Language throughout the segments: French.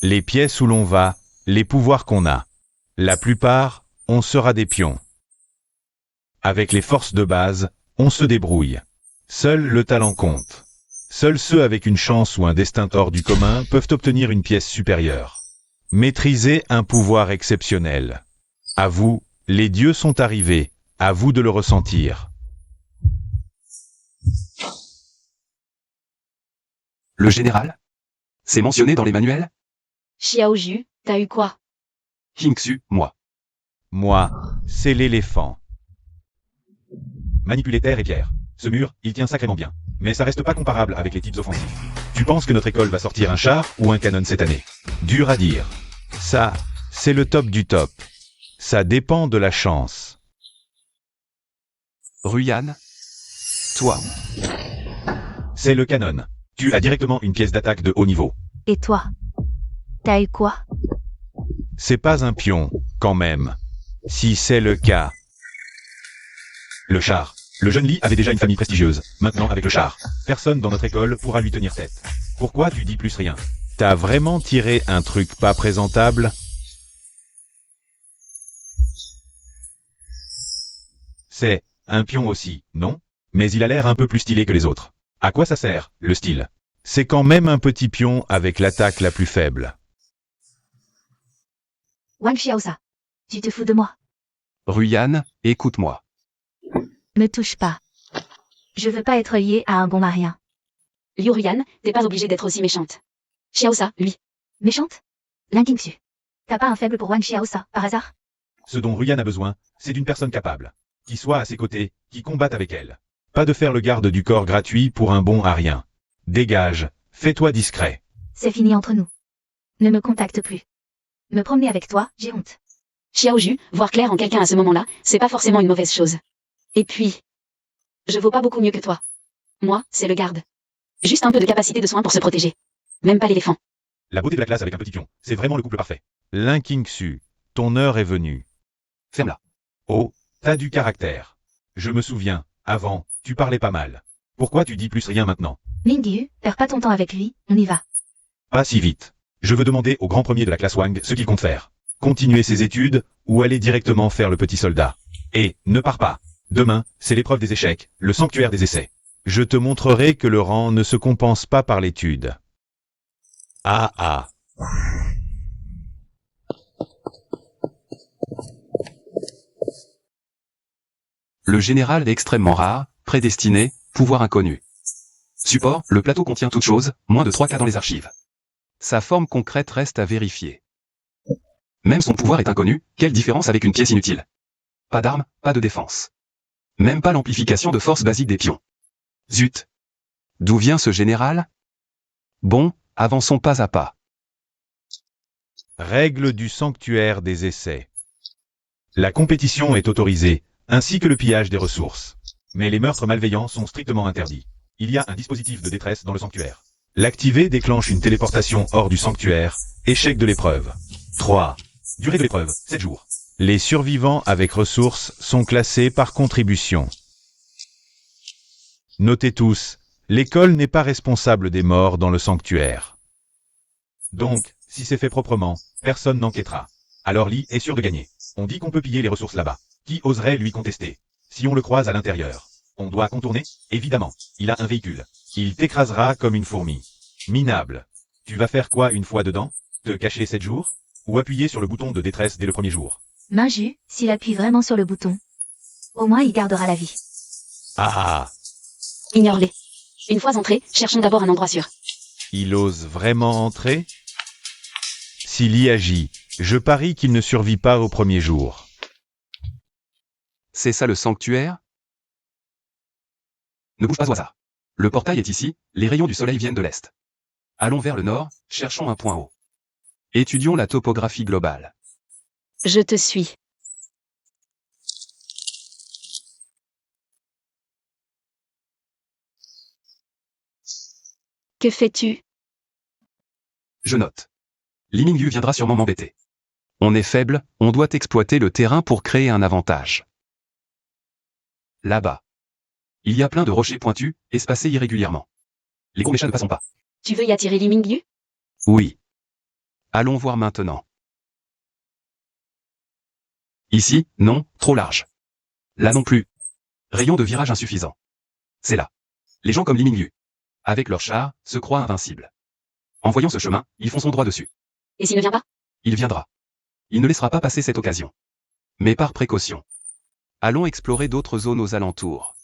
Les pièces où l'on va, les pouvoirs qu'on a. La plupart, on sera des pions. Avec les forces de base, on se débrouille. Seul le talent compte. Seuls ceux avec une chance ou un destin hors du commun peuvent obtenir une pièce supérieure. Maîtriser un pouvoir exceptionnel. À vous, les dieux sont arrivés, à vous de le ressentir. Le général? C'est mentionné dans les manuels? Xiaoju, t'as eu quoi? Hingxu, moi. Moi, c'est l'éléphant. Manipuler terre et pierre. Ce mur, il tient sacrément bien. Mais ça reste pas comparable avec les types offensifs. Tu penses que notre école va sortir un char ou un canon cette année? Dur à dire. Ça, c'est le top du top. Ça dépend de la chance. Ruyan? Toi. C'est le canon. Tu as directement une pièce d'attaque de haut niveau. Et toi? T'as eu quoi? C'est pas un pion, quand même. Si c'est le cas. Le char. Le jeune Lee avait déjà une famille prestigieuse. Maintenant, avec le char, personne dans notre école pourra lui tenir tête. Pourquoi tu dis plus rien? T'as vraiment tiré un truc pas présentable? C'est un pion aussi, non? Mais il a l'air un peu plus stylé que les autres. À quoi ça sert, le style? C'est quand même un petit pion avec l'attaque la plus faible. Wang Xiaosa, tu te fous de moi? Ruyan, écoute-moi. Me touche pas. Je veux pas être liée à un bon marien. Liu Ruyan, t'es pas obligée d'être aussi méchante. Xiaosa, lui. Méchante? L'Intingsu. T'as pas un faible pour Wang Xiaosa, par hasard? Ce dont Ruyan a besoin, c'est d'une personne capable. Qui soit à ses côtés, qui combatte avec elle. Pas de faire le garde du corps gratuit pour un bon à rien. Dégage, fais-toi discret. C'est fini entre nous. Ne me contacte plus. Me promener avec toi, j'ai honte. Xiaoju, voir clair en quelqu'un à ce moment-là, c'est pas forcément une mauvaise chose. Et puis, je vaux pas beaucoup mieux que toi. Moi, c'est le garde. Juste un peu de capacité de soin pour se protéger. Même pas l'éléphant. La beauté de la classe avec un petit pion, c'est vraiment le couple parfait. L'Inkingsu, ton heure est venue. Ferme-la. Oh, t'as du caractère. Je me souviens, avant, tu parlais pas mal. Pourquoi tu dis plus rien maintenant? Lingyu, perds pas ton temps avec lui, on y va. Pas si vite. Je veux demander au grand premier de la classe Wang ce qu'il compte faire. Continuer ses études, ou aller directement faire le petit soldat. Et, ne pars pas. Demain, c'est l'épreuve des échecs, le sanctuaire des essais. Je te montrerai que le rang ne se compense pas par l'étude. Ah ah. Le général est extrêmement rare, prédestiné, pouvoir inconnu. Support, le plateau contient toute chose, moins de 3 cas dans les archives. Sa forme concrète reste à vérifier. Même son pouvoir est inconnu, quelle différence avec une pièce inutile? Pas d'armes, pas de défense. Même pas l'amplification de force basique des pions. Zut. D'où vient ce général? Bon, avançons pas à pas. Règle du sanctuaire des essais. La compétition est autorisée, ainsi que le pillage des ressources. Mais les meurtres malveillants sont strictement interdits. Il y a un dispositif de détresse dans le sanctuaire. L'activer déclenche une téléportation hors du sanctuaire. Échec de l'épreuve. 3. Durée de l'épreuve, 7 jours. Les survivants avec ressources sont classés par contribution. Notez tous, l'école n'est pas responsable des morts dans le sanctuaire. Donc, si c'est fait proprement, personne n'enquêtera. Alors Lee est sûr de gagner. On dit qu'on peut piller les ressources là-bas. Qui oserait lui contester? Si on le croise à l'intérieur. On doit contourner? Évidemment. Il a un véhicule. Il t'écrasera comme une fourmi. Minable. Tu vas faire quoi une fois dedans? Te cacher 7 jours? Ou appuyer sur le bouton de détresse dès le premier jour? Minju, s'il appuie vraiment sur le bouton. Au moins il gardera la vie. Ah ah. Ignore-les. Une fois entré, cherchons d'abord un endroit sûr. Il ose vraiment entrer? S'il y agit, je parie qu'il ne survit pas au premier jour. C'est ça le sanctuaire? Ne bouge pas au hasard. Le portail est ici, les rayons du soleil viennent de l'est. Allons vers le nord, cherchons un point haut. Étudions la topographie globale. Je te suis. Que fais-tu? Je note. Li Mingyu viendra sûrement m'embêter. On est faible, on doit exploiter le terrain pour créer un avantage. Là-bas. Il y a plein de rochers pointus, espacés irrégulièrement. Les gourméchats ne passons pas. Tu veux y attirer Li Mingyu? Oui. Allons voir maintenant. Ici, non, trop large. Là non plus. Rayon de virage insuffisant. C'est là. Les gens comme Li Mingyu, avec leur char, se croient invincibles. En voyant ce chemin, ils fonceront droit dessus. Et s'il ne vient pas? Il viendra. Il ne laissera pas passer cette occasion. Mais par précaution. Allons explorer d'autres zones aux alentours.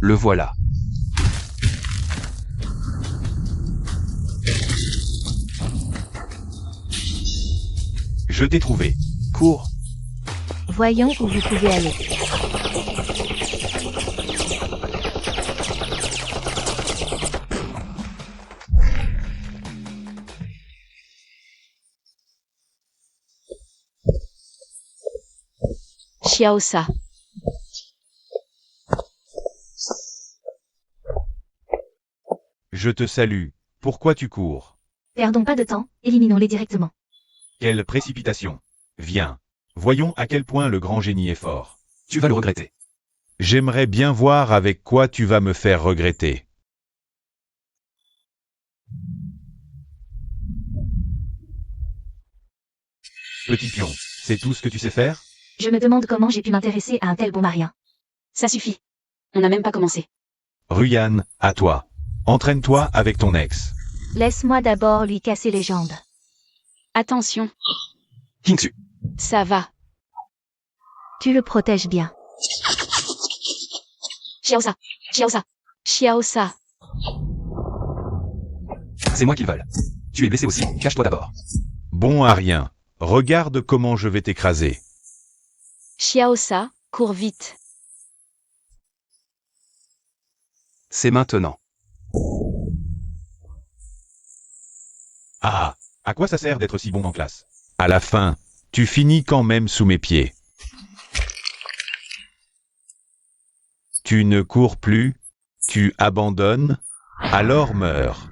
Le voilà. Je t'ai trouvé. Cours. Voyons où vous pouvez aller. Xiaosa. Je te salue. Pourquoi tu cours? Perdons pas de temps, éliminons-les directement. Quelle précipitation. Viens. Voyons à quel point le grand génie est fort. Tu vas le regretter. J'aimerais bien voir avec quoi tu vas me faire regretter. Petit pion, c'est tout ce que tu sais faire? Je me demande comment j'ai pu m'intéresser à un tel bon marien. Ça suffit. On n'a même pas commencé. Ruyan, à toi. Entraîne-toi avec ton ex. Laisse-moi d'abord lui casser les jambes. Attention, Kingsu. ça va. Tu le protèges bien. Xiaosa. Xiaosa. Xiaosa. C'est moi qu'ils veulent. Tu es blessé aussi, cache-toi d'abord. Bon à rien. Regarde comment je vais t'écraser. Xiaosa, cours vite. C'est maintenant. Ah, à quoi ça sert d'être si bon en classe? À la fin, tu finis quand même sous mes pieds. Tu ne cours plus, tu abandonnes, alors meurs.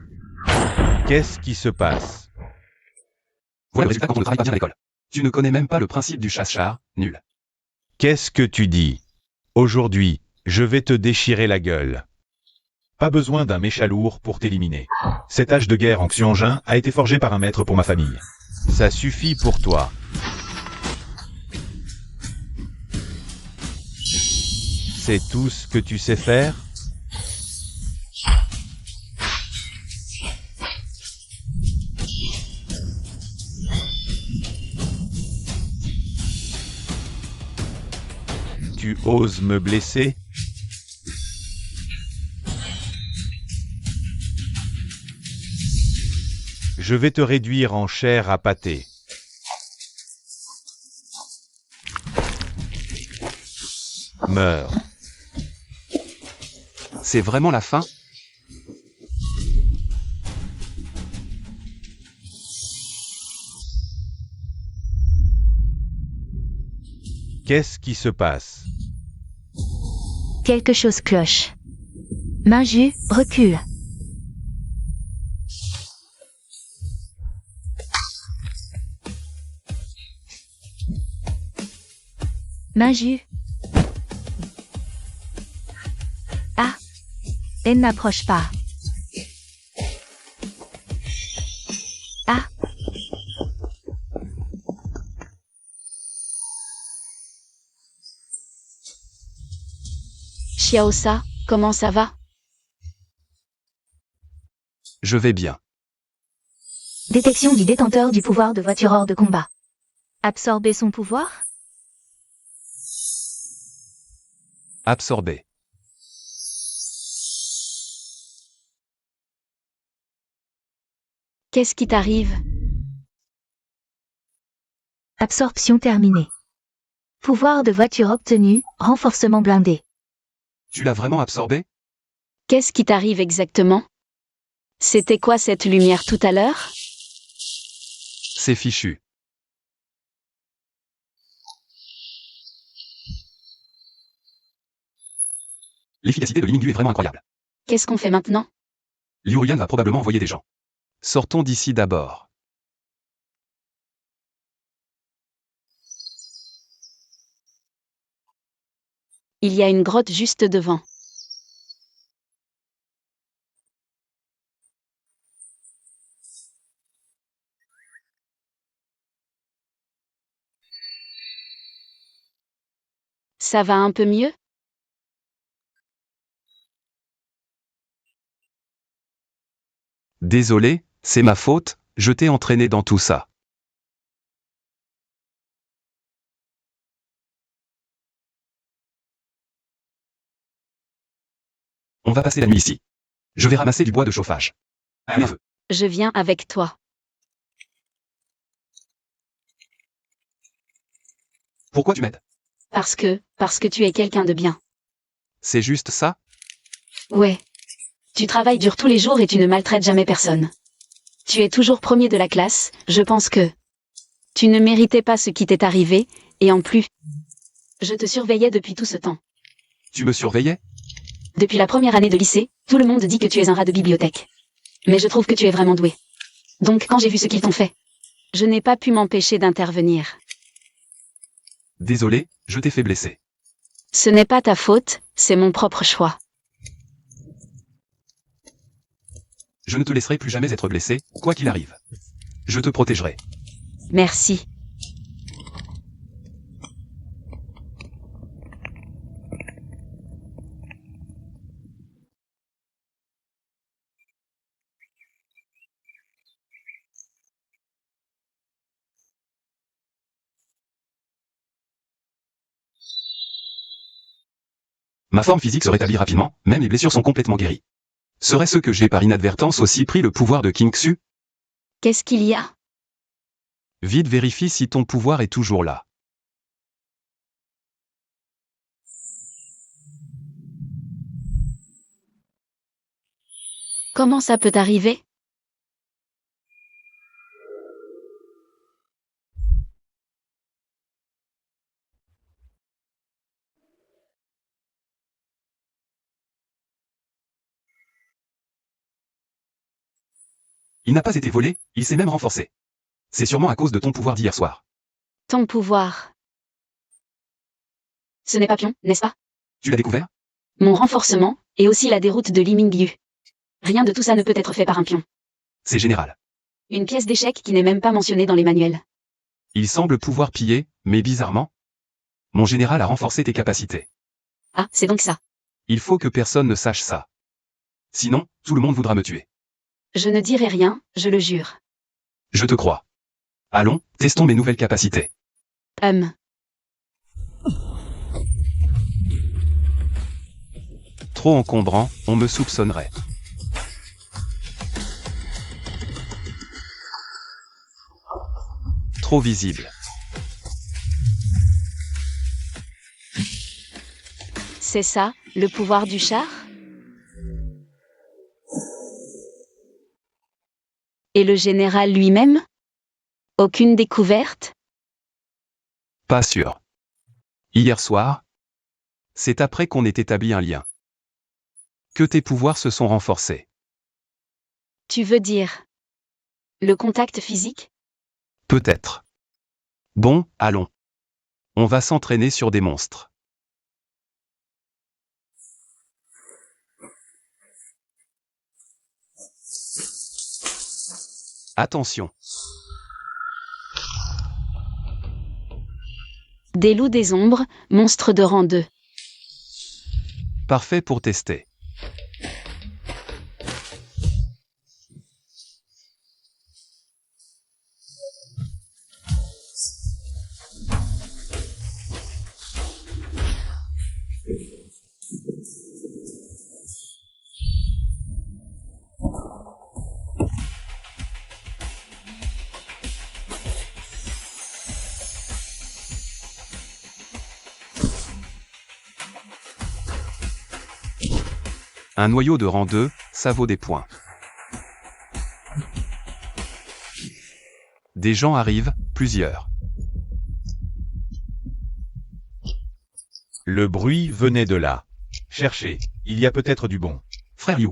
Qu'est-ce qui se passe? Voilà le résultat quand on ne travaille pas bien à l'école. Tu ne connais même pas le principe du chasse-char, nul. Qu'est-ce que tu dis? Aujourd'hui, je vais te déchirer la gueule. Pas besoin d'un mécha lourd pour t'éliminer. Cet âge de guerre en Xianjin a été forgé par un maître pour ma famille. Ça suffit pour toi. C'est tout ce que tu sais faire? Tu oses me blesser? Je vais te réduire en chair à pâté. Meurs. C'est vraiment la fin? Qu'est-ce qui se passe? Quelque chose cloche. Minju, recule. Minju. Ah. Elle n'approche pas. Ah. Xiaosa, comment ça va? Je vais bien. Détection du détenteur du pouvoir de voiture hors de combat. Absorber son pouvoir? Absorbé. Qu'est-ce qui t'arrive? Absorption terminée. Pouvoir de voiture obtenu, renforcement blindé. Tu l'as vraiment absorbé? Qu'est-ce qui t'arrive exactement? C'était quoi cette lumière tout à l'heure? C'est fichu. L'efficacité de Li Mingyu est vraiment incroyable. Qu'est-ce qu'on fait maintenant? Liu Ruyan va probablement envoyer des gens. Sortons d'ici d'abord. Il y a une grotte juste devant. Ça va un peu mieux? Désolé, c'est ma faute, je t'ai entraîné dans tout ça. On va passer la nuit ici. Je vais ramasser du bois de chauffage. À mes feux. Je viens avec toi. Pourquoi tu m'aides? Parce que tu es quelqu'un de bien. C'est juste ça? Ouais. Tu travailles dur tous les jours et tu ne maltraites jamais personne. Tu es toujours premier de la classe, je pense que tu ne méritais pas ce qui t'est arrivé, et en plus, je te surveillais depuis tout ce temps. Tu me surveillais? Depuis la première année de lycée, tout le monde dit que tu es un rat de bibliothèque. Mais je trouve que tu es vraiment doué. Donc quand j'ai vu ce qu'ils t'ont fait, je n'ai pas pu m'empêcher d'intervenir. Désolé, je t'ai fait blesser. Ce n'est pas ta faute, c'est mon propre choix. Je ne te laisserai plus jamais être blessé, quoi qu'il arrive. Je te protégerai. Merci. Ma forme physique se rétablit rapidement, même les blessures sont complètement guéries. Serait-ce que j'ai par inadvertance aussi pris le pouvoir de King Xu? Qu'est-ce qu'il y a? Vite vérifie si ton pouvoir est toujours là. Comment ça peut arriver? Il n'a pas été volé, il s'est même renforcé. C'est sûrement à cause de ton pouvoir d'hier soir. Ton pouvoir. Ce n'est pas pion, n'est-ce pas? Tu l'as découvert? Mon renforcement, et aussi la déroute de Li Mingyu. Rien de tout ça ne peut être fait par un pion. C'est général. Une pièce d'échec qui n'est même pas mentionnée dans les manuels. Il semble pouvoir piller, mais bizarrement. Mon général a renforcé tes capacités. Ah, c'est donc ça. Il faut que personne ne sache ça. Sinon, tout le monde voudra me tuer. Je ne dirai rien, je le jure. Je te crois. Allons, testons mes nouvelles capacités. Trop encombrant, on me soupçonnerait. Trop visible. C'est ça, le pouvoir du char? Et le général lui-même? Aucune découverte? Pas sûr. Hier soir, c'est après qu'on ait établi un lien que tes pouvoirs se sont renforcés. Tu veux dire le contact physique? Peut-être. Bon, allons. On va s'entraîner sur des monstres. Attention. Des loups des ombres, monstres de rang 2. Parfait pour tester. Un noyau de rang 2, ça vaut des points. Des gens arrivent, plusieurs. Le bruit venait de là. Cherchez, il y a peut-être du bon. Frère Liu,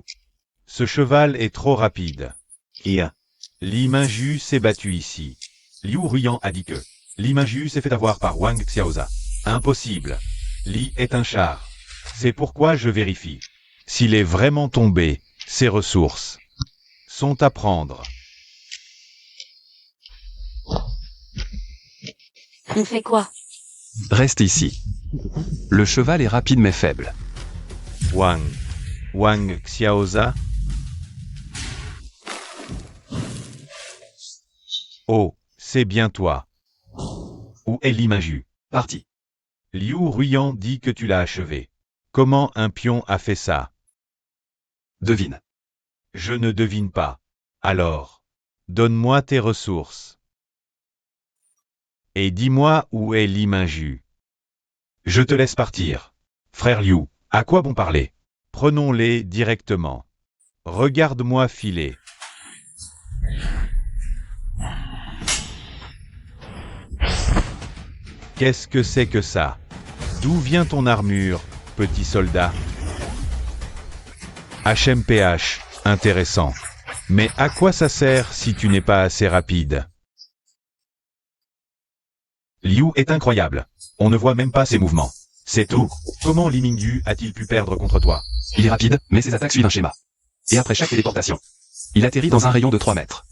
Ce cheval est trop rapide. Li Mingju s'est battu ici. Liu Ruyan a dit que Li Mingju s'est fait avoir par Wang Xiaoza. Impossible. Li est un char. C'est pourquoi je vérifie. S'il est vraiment tombé, ses ressources sont à prendre. On fait quoi? reste ici. Le cheval est rapide mais faible. Wang. Wang Xiaoza. Oh, c'est bien toi. Où est Li Mingju? Parti. Liu Ruyan dit que tu l'as achevé. Comment un pion a fait ça? Devine. Je ne devine pas. Alors, donne-moi tes ressources. Et dis-moi où est Li Mingju. Je te laisse partir. Frère Liu, à quoi bon parler? Prenons-les directement. Regarde-moi filer. Qu'est-ce que c'est que ça? D'où vient ton armure, petit soldat? HMPH, intéressant. Mais à quoi ça sert si tu n'es pas assez rapide? Liu est incroyable. On ne voit même pas ses mouvements. C'est tout. Comment Li Mingyu a-t-il pu perdre contre toi? Il est rapide, mais ses attaques suivent un schéma. Et après chaque téléportation, il atterrit dans un rayon de 3 mètres.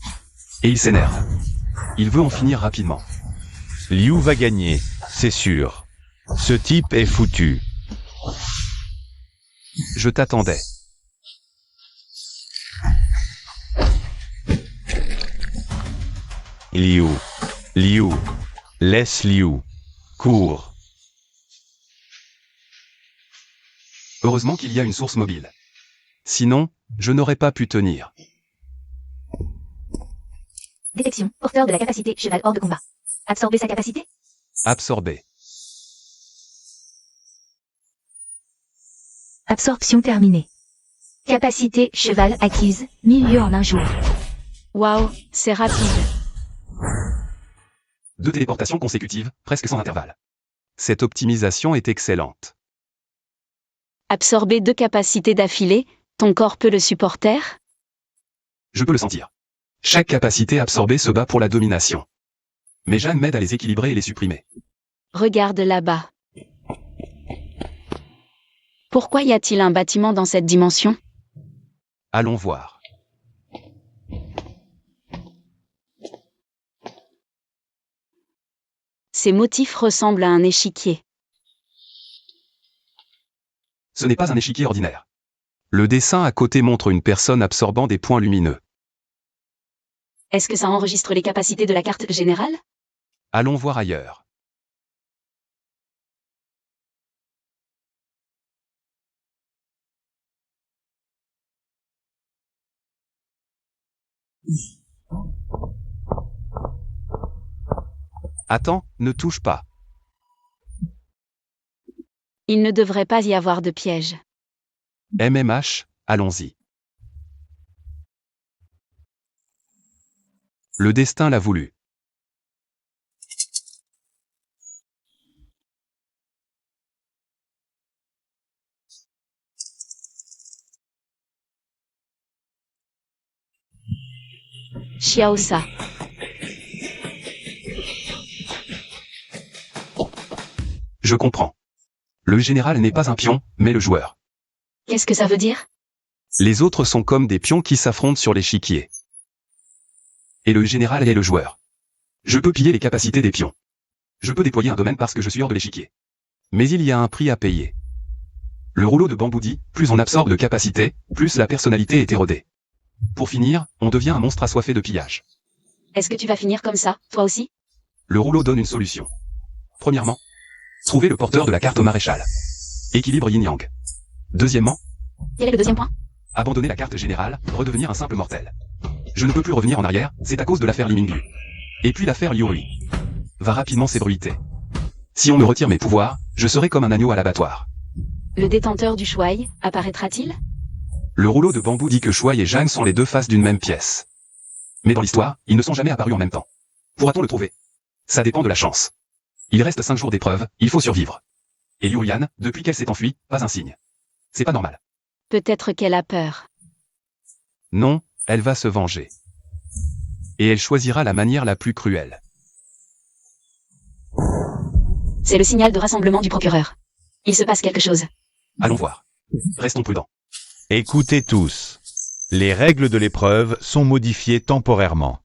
Et il s'énerve. Il veut en finir rapidement. Liu va gagner, c'est sûr. Ce type est foutu. Je t'attendais. Liu. Liu. Laisse Liu. Cours. Heureusement qu'il y a une source mobile. Sinon, je n'aurais pas pu tenir. Détection. Porteur de la capacité cheval hors de combat. Absorber sa capacité? Absorbé. Absorption terminée. Capacité cheval acquise. 1000 lieux en un jour. Waouh, c'est rapide. 2 téléportations consécutives, presque sans intervalle. Cette optimisation est excellente. Absorber 2 capacités d'affilée, ton corps peut le supporter? Je peux le sentir. Chaque capacité absorbée se bat pour la domination. Mais Jeanne m'aide à les équilibrer et les supprimer. Regarde là-bas. Pourquoi y a-t-il un bâtiment dans cette dimension? Allons voir. Ces motifs ressemblent à un échiquier. Ce n'est pas un échiquier ordinaire. Le dessin à côté montre une personne absorbant des points lumineux. Est-ce que ça enregistre les capacités de la carte générale? Allons voir ailleurs. Attends, ne touche pas. Il ne devrait pas y avoir de piège. MMH, allons-y. Le destin l'a voulu. Xiaosa. Je comprends. Le général n'est pas un pion, mais le joueur. Qu'est-ce que ça veut dire? Les autres sont comme des pions qui s'affrontent sur l'échiquier. Et le général est le joueur. Je peux piller les capacités des pions. Je peux déployer un domaine parce que je suis hors de l'échiquier. Mais il y a un prix à payer. Le rouleau de bambou dit, plus on absorbe de capacité, plus la personnalité est érodée. Pour finir, on devient un monstre assoiffé de pillage. Est-ce que tu vas finir comme ça, toi aussi? Le rouleau donne une solution. Premièrement, trouver le porteur de la carte au maréchal. Équilibre yin-yang. Deuxièmement, Quel est le deuxième point? abandonner la carte générale, redevenir un simple mortel. Je ne peux plus revenir en arrière, c'est à cause de l'affaire Li Mingyu. Et puis l'affaire Liu Rui va rapidement s'ébruiter. Si on me retire mes pouvoirs, je serai comme un agneau à l'abattoir. Le détenteur du Shuai apparaîtra-t-il? Le rouleau de bambou dit que Shuai et Zhang sont les deux faces d'une même pièce. Mais dans l'histoire, ils ne sont jamais apparus en même temps. Pourra-t-on le trouver? Ça dépend de la chance. Il reste 5 jours d'épreuve, il faut survivre. Et Liu Yan, depuis qu'elle s'est enfuie, pas un signe. C'est pas normal. Peut-être qu'elle a peur. Non, elle va se venger. Et elle choisira la manière la plus cruelle. C'est le signal de rassemblement du procureur. Il se passe quelque chose. Allons voir. Restons prudents. Écoutez tous. Les règles de l'épreuve sont modifiées temporairement.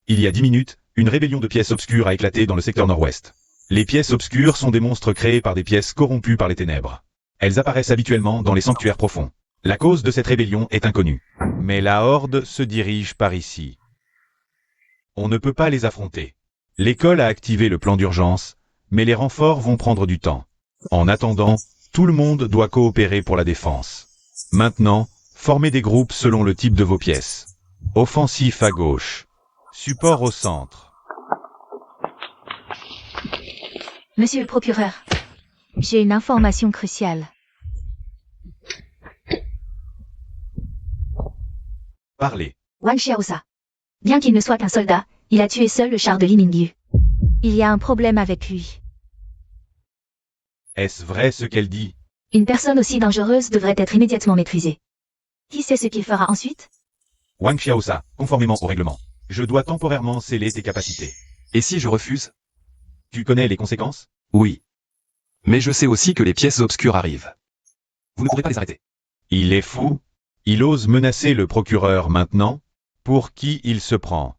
Il y a 10 minutes, une rébellion de pièces obscures a éclaté dans le secteur nord-ouest. Les pièces obscures sont des monstres créés par des pièces corrompues par les ténèbres. Elles apparaissent habituellement dans les sanctuaires profonds. La cause de cette rébellion est inconnue. Mais la Horde se dirige par ici. On ne peut pas les affronter. L'école a activé le plan d'urgence, mais les renforts vont prendre du temps. En attendant, tout le monde doit coopérer pour la défense. Maintenant, formez des groupes selon le type de vos pièces. Offensif à gauche. Support au centre. Monsieur le procureur, J'ai une information cruciale. Parlez. Wang Xiaosa. Bien qu'il ne soit qu'un soldat, il a tué seul le char de Li Mingyu. Il y a un problème avec lui. Est-ce vrai ce qu'elle dit? Une personne aussi dangereuse devrait être immédiatement maîtrisée. Qui sait ce qu'il fera ensuite? Wang Xiaosa, conformément au règlement. Je dois temporairement sceller tes capacités. Et si je refuse? Tu connais les conséquences? Oui. Mais je sais aussi que les pièces obscures arrivent. Vous ne pourrez pas les arrêter. Il est fou. Il ose menacer le procureur maintenant. Pour qui il se prend?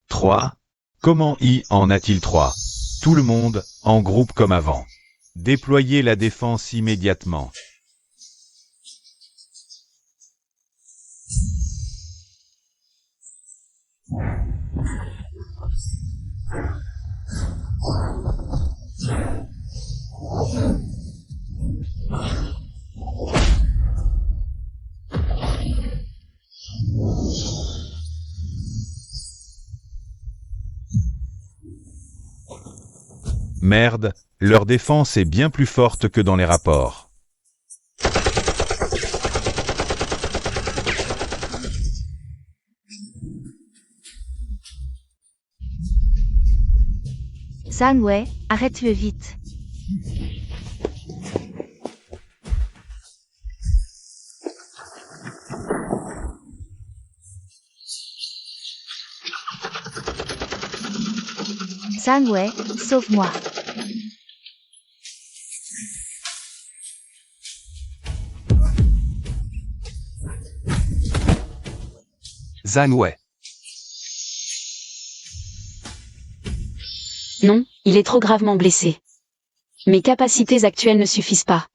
Trois. Comment y en a-t-il trois? Tout le monde, en groupe comme avant. Déployez la défense immédiatement. Merde, leur défense est bien plus forte que dans les rapports. Zhang Wei, arrête-le vite. Zhang Wei, sauve-moi. Zhang Wei. Non, il est trop gravement blessé. Mes capacités actuelles ne suffisent pas.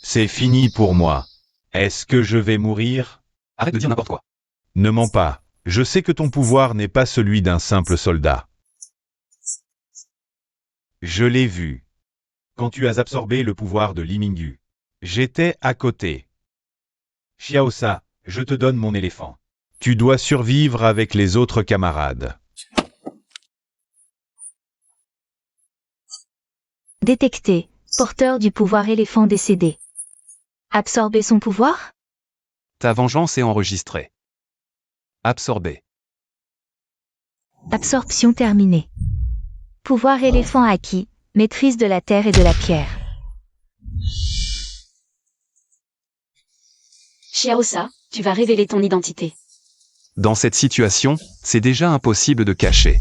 C'est fini pour moi. Est-ce que je vais mourir? Arrête de dire n'importe quoi. Ne mens pas. Je sais que ton pouvoir n'est pas celui d'un simple soldat. Je l'ai vu. Quand tu as absorbé le pouvoir de Li Mingyu. J'étais à côté. Xiaosa, je te donne mon éléphant. Tu dois survivre avec les autres camarades. Détecté. Porteur du pouvoir éléphant décédé. Absorber son pouvoir? Ta vengeance est enregistrée. Absorbé. Absorption terminée. Pouvoir éléphant acquis. Maîtrise de la terre et de la pierre. Xiaosa, tu vas révéler ton identité. Dans cette situation, c'est déjà impossible de cacher.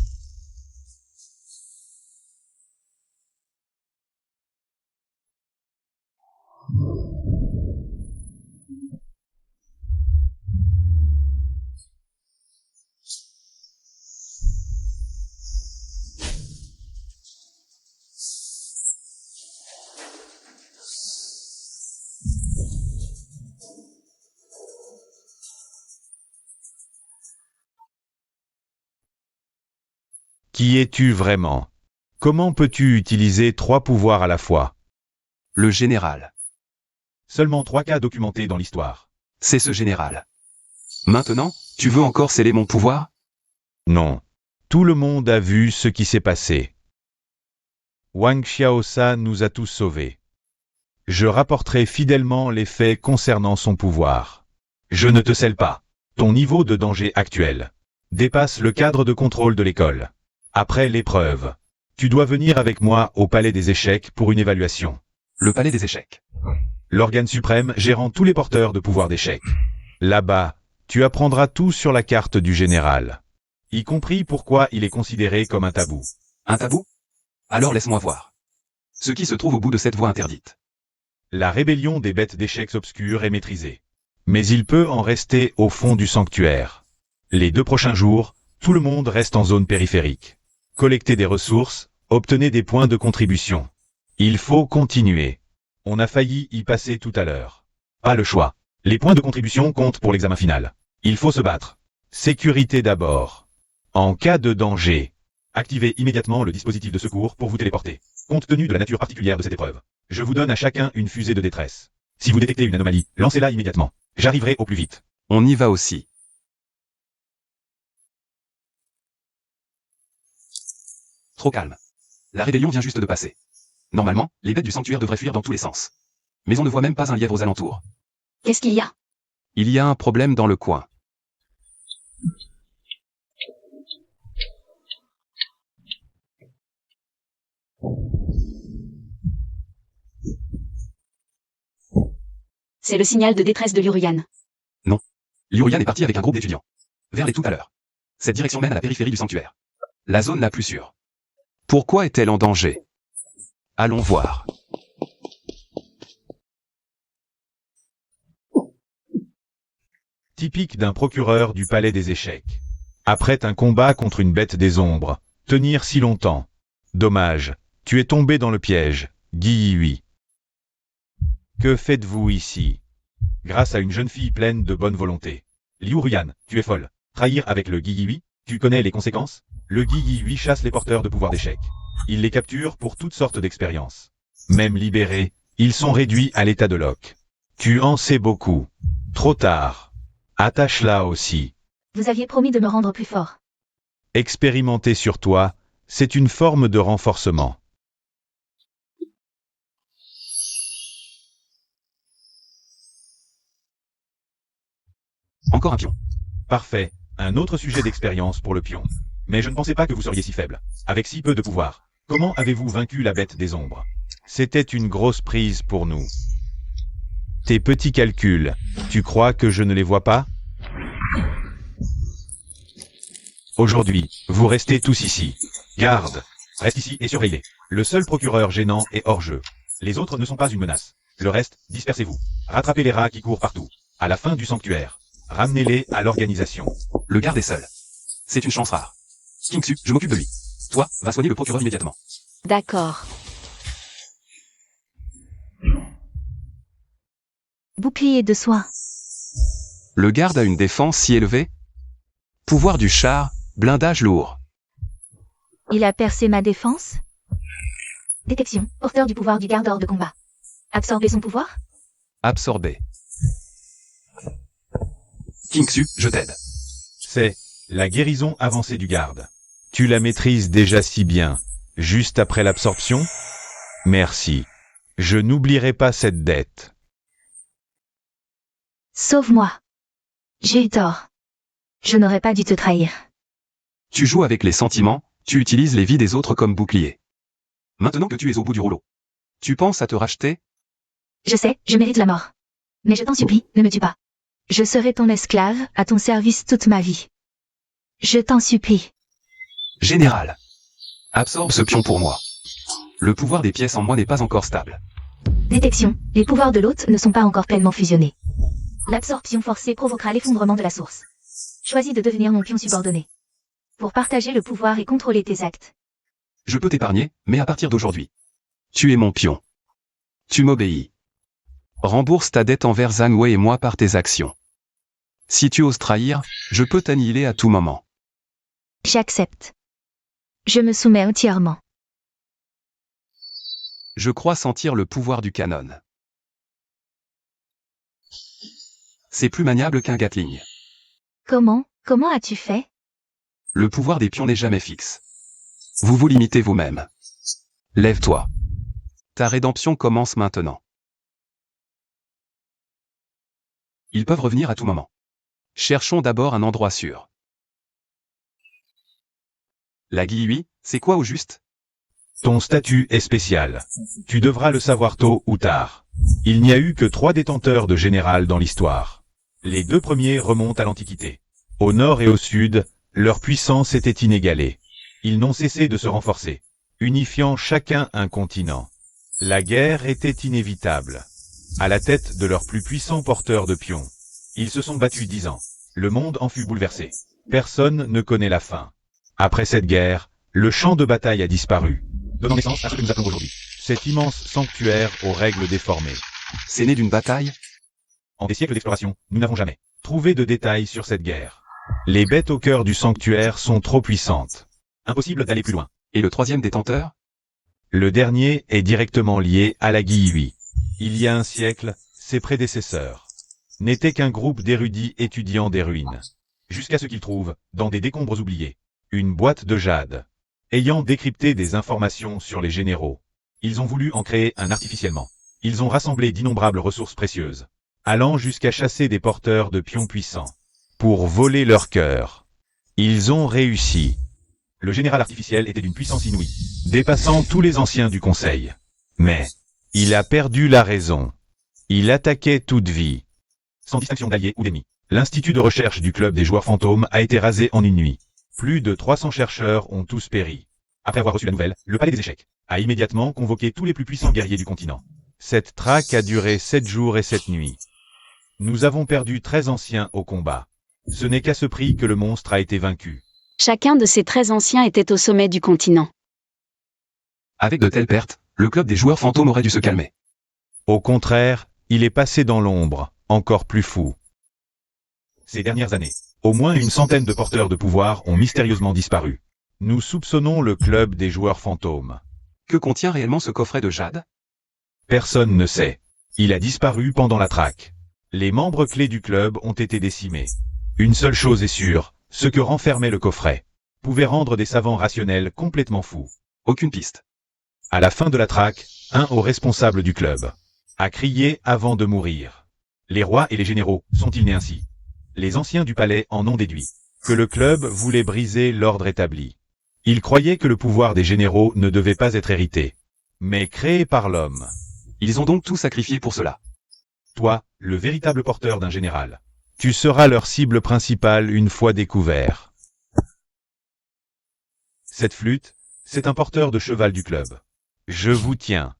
Qui es-tu vraiment? Comment peux-tu utiliser 3 pouvoirs à la fois? Le général. Seulement 3 cas documentés dans l'histoire. C'est ce général. Maintenant, tu veux encore sceller mon pouvoir? Non. Tout le monde a vu ce qui s'est passé. Wang Xiaosa nous a tous sauvés. Je rapporterai fidèlement les faits concernant son pouvoir. Je ne te scelle pas. Ton niveau de danger actuel dépasse le cadre de contrôle de l'école. Après l'épreuve, tu dois venir avec moi au Palais des Échecs pour une évaluation. Le palais des échecs. L'organe suprême gérant tous les porteurs de pouvoir d'échecs. Là-bas, tu apprendras tout sur la carte du général, y compris pourquoi il est considéré comme un tabou. Un tabou? Alors laisse-moi voir. Ce qui se trouve au bout de cette voie interdite. La rébellion des bêtes d'échecs obscures est maîtrisée. Mais il peut en rester au fond du sanctuaire. Les 2 prochains jours, tout le monde reste en zone périphérique. Collectez des ressources, obtenez des points de contribution. Il faut continuer. On a failli y passer tout à l'heure. Pas le choix. Les points de contribution comptent pour l'examen final. Il faut se battre. Sécurité d'abord. En cas de danger, activez immédiatement le dispositif de secours pour vous téléporter. Compte tenu de la nature particulière de cette épreuve, je vous donne à chacun une fusée de détresse. Si vous détectez une anomalie, lancez-la immédiatement. J'arriverai au plus vite. On y va aussi. Trop calme. La rébellion vient juste de passer. Normalement, les bêtes du sanctuaire devraient fuir dans tous les sens. Mais on ne voit même pas un lièvre aux alentours. Qu'est-ce qu'il y a? Il y a un problème dans le coin. C'est le signal de détresse de Lurian. Lurian est parti avec un groupe d'étudiants. Vers les tout à l'heure. Cette direction mène à la périphérie du sanctuaire. La zone la plus sûre. Pourquoi est-elle en danger? Allons voir. Typique d'un procureur du palais des échecs. Après un combat contre une bête des ombres, tenir si longtemps. Dommage, tu es tombé dans le piège, Guiyi. Que faites-vous ici? Grâce à une jeune fille pleine de bonne volonté. Liu Ruyan, tu es folle. Trahir avec le Guiyi, tu connais les conséquences? Le Guiyi chasse les porteurs de pouvoir d'échecs. Il les capture pour toutes sortes d'expériences. Même libérés, ils sont réduits à l'état de loc. Tu en sais beaucoup. Trop tard. Attache-la aussi. Vous aviez promis de me rendre plus fort. Expérimenter sur toi, c'est une forme de renforcement. Encore un pion. Parfait, un autre sujet d'expérience pour le pion. Mais je ne pensais pas que vous seriez si faible. Avec si peu de pouvoir, comment avez-vous vaincu la bête des ombres? C'était une grosse prise pour nous. Tes petits calculs, tu crois que je ne les vois pas? Aujourd'hui, vous restez tous ici. Garde, reste ici et surveillez. Le seul procureur gênant est hors jeu. Les autres ne sont pas une menace. Le reste, dispersez-vous. Rattrapez les rats qui courent partout. À la fin du sanctuaire, ramenez-les à l'organisation. Le garde est seul. C'est une chance rare. Kingsu, je m'occupe de lui. Toi, va soigner le procureur immédiatement. D'accord. Bouclier de soin. Le garde a une défense si élevée? Pouvoir du char, blindage lourd. Il a percé ma défense? Détection. Porteur du pouvoir du garde hors de combat. Absorber son pouvoir? Absorbé. Kingsu, je t'aide. C'est la guérison avancée du garde. Tu la maîtrises déjà si bien, juste après l'absorption? Merci. Je n'oublierai pas cette dette. Sauve-moi. J'ai eu tort. Je n'aurais pas dû te trahir. Tu joues avec les sentiments, tu utilises les vies des autres comme bouclier. Maintenant que tu es au bout du rouleau, tu penses à te racheter? Je sais, je mérite la mort. Mais je t'en supplie, ne me tue pas. Je serai ton esclave, à ton service toute ma vie. Je t'en supplie. Général. Absorbe ce pion pour moi. Le pouvoir des pièces en moi n'est pas encore stable. Détection. Les pouvoirs de l'hôte ne sont pas encore pleinement fusionnés. L'absorption forcée provoquera l'effondrement de la source. Choisis de devenir mon pion subordonné. Pour partager le pouvoir et contrôler tes actes. Je peux t'épargner, mais à partir d'aujourd'hui. Tu es mon pion. Tu m'obéis. Rembourse ta dette envers Zhang Wei et moi par tes actions. Si tu oses trahir, je peux t'annihiler à tout moment. J'accepte. Je me soumets entièrement. Je crois sentir le pouvoir du canon. C'est plus maniable qu'un Gatling. Comment as-tu fait? Le pouvoir des pions n'est jamais fixe. Vous vous limitez vous-même. Lève-toi. Ta rédemption commence maintenant. Ils peuvent revenir à tout moment. Cherchons d'abord un endroit sûr. La Guiyi, c'est quoi au juste? Ton statut est spécial. Tu devras le savoir tôt ou tard. Il n'y a eu que 3 détenteurs de général dans l'histoire. Les 2 premiers remontent à l'Antiquité. Au nord et au sud, leur puissance était inégalée. Ils n'ont cessé de se renforcer, unifiant chacun un continent. La guerre était inévitable. À la tête de leurs plus puissants porteurs de pions, Ils se sont battus 10 ans. Le monde en fut bouleversé. Personne ne connaît la fin. Après cette guerre, le champ de bataille a disparu, donnant naissance à ce que nous appelons aujourd'hui cet immense sanctuaire aux règles déformées. C'est né d'une bataille? En des siècles d'exploration, nous n'avons jamais trouvé de détails sur cette guerre. Les bêtes au cœur du sanctuaire sont trop puissantes. Impossible d'aller plus loin. Et le troisième détenteur? Le dernier est directement lié à la Guiyui. Il y a un siècle, ses prédécesseurs n'étaient qu'un groupe d'érudits étudiants des ruines. Jusqu'à ce qu'ils trouvent, dans des décombres oubliés, une boîte de jade. Ayant décrypté des informations sur les généraux, ils ont voulu en créer un artificiellement. Ils ont rassemblé d'innombrables ressources précieuses, allant jusqu'à chasser des porteurs de pions puissants, pour voler leur cœur. Ils ont réussi. Le général artificiel était d'une puissance inouïe, dépassant tous les anciens du Conseil. Mais il a perdu la raison. Il attaquait toute vie, sans distinction d'alliés ou d'ennemis. L'Institut de recherche du Club des joueurs fantômes a été rasé en une nuit. Plus de 300 chercheurs ont tous péri. Après avoir reçu la nouvelle, le Palais des Échecs a immédiatement convoqué tous les plus puissants guerriers du continent. Cette traque a duré 7 jours et 7 nuits. Nous avons perdu 13 anciens au combat. Ce n'est qu'à ce prix que le monstre a été vaincu. Chacun de ces 13 anciens était au sommet du continent. Avec de telles pertes, le club des joueurs fantômes aurait dû se calmer. Au contraire, il est passé dans l'ombre, encore plus fou. Ces dernières années, au moins une centaine de porteurs de pouvoir ont mystérieusement disparu. Nous soupçonnons le club des joueurs fantômes. Que contient réellement ce coffret de jade? Personne ne sait. Il a disparu pendant la traque. Les membres clés du club ont été décimés. Une seule chose est sûre, ce que renfermait le coffret pouvait rendre des savants rationnels complètement fous. Aucune piste. À la fin de la traque, un haut responsable du club a crié avant de mourir. Les rois et les généraux sont-ils nés ainsi? Les anciens du palais en ont déduit que le club voulait briser l'ordre établi. Ils croyaient que le pouvoir des généraux ne devait pas être hérité, mais créé par l'homme. Ils ont donc tout sacrifié pour cela. Toi, le véritable porteur d'un général, tu seras leur cible principale une fois découvert. Cette flûte, c'est un porteur de cheval du club. Je vous tiens.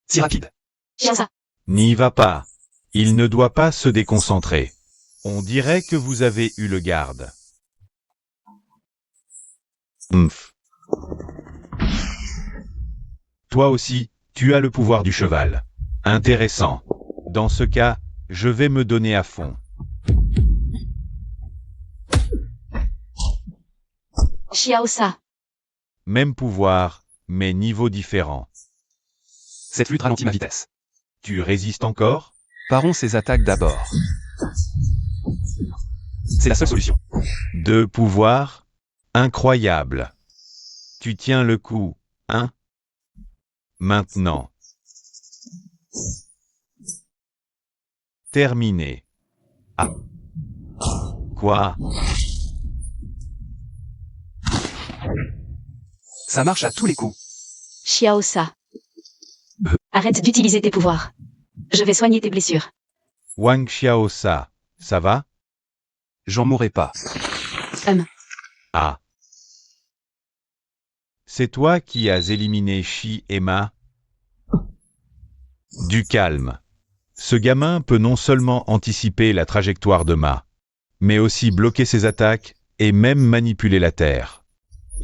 Si rapide. Chiaosa. N'y va pas. Il ne doit pas se déconcentrer. On dirait que vous avez eu le garde. Humph. Toi aussi, tu as le pouvoir du cheval. Intéressant. Dans ce cas, je vais me donner à fond. Chiaosa. Même pouvoir, mais niveau différent. Cette flûte ralentit ma vitesse. Tu résistes encore? Parons ces attaques d'abord. C'est la seule solution. De pouvoir? Incroyable. Tu tiens le coup, hein? Maintenant. Terminé. Ah. Quoi? Ça marche à tous les coups. Chiaosa. Arrête d'utiliser tes pouvoirs. Je vais soigner tes blessures. Wang Xiaosa, ça va? J'en mourrai pas. Ah. C'est toi qui as éliminé Shi et Ma? Du calme. Ce gamin peut non seulement anticiper la trajectoire de Ma, mais aussi bloquer ses attaques et même manipuler la Terre.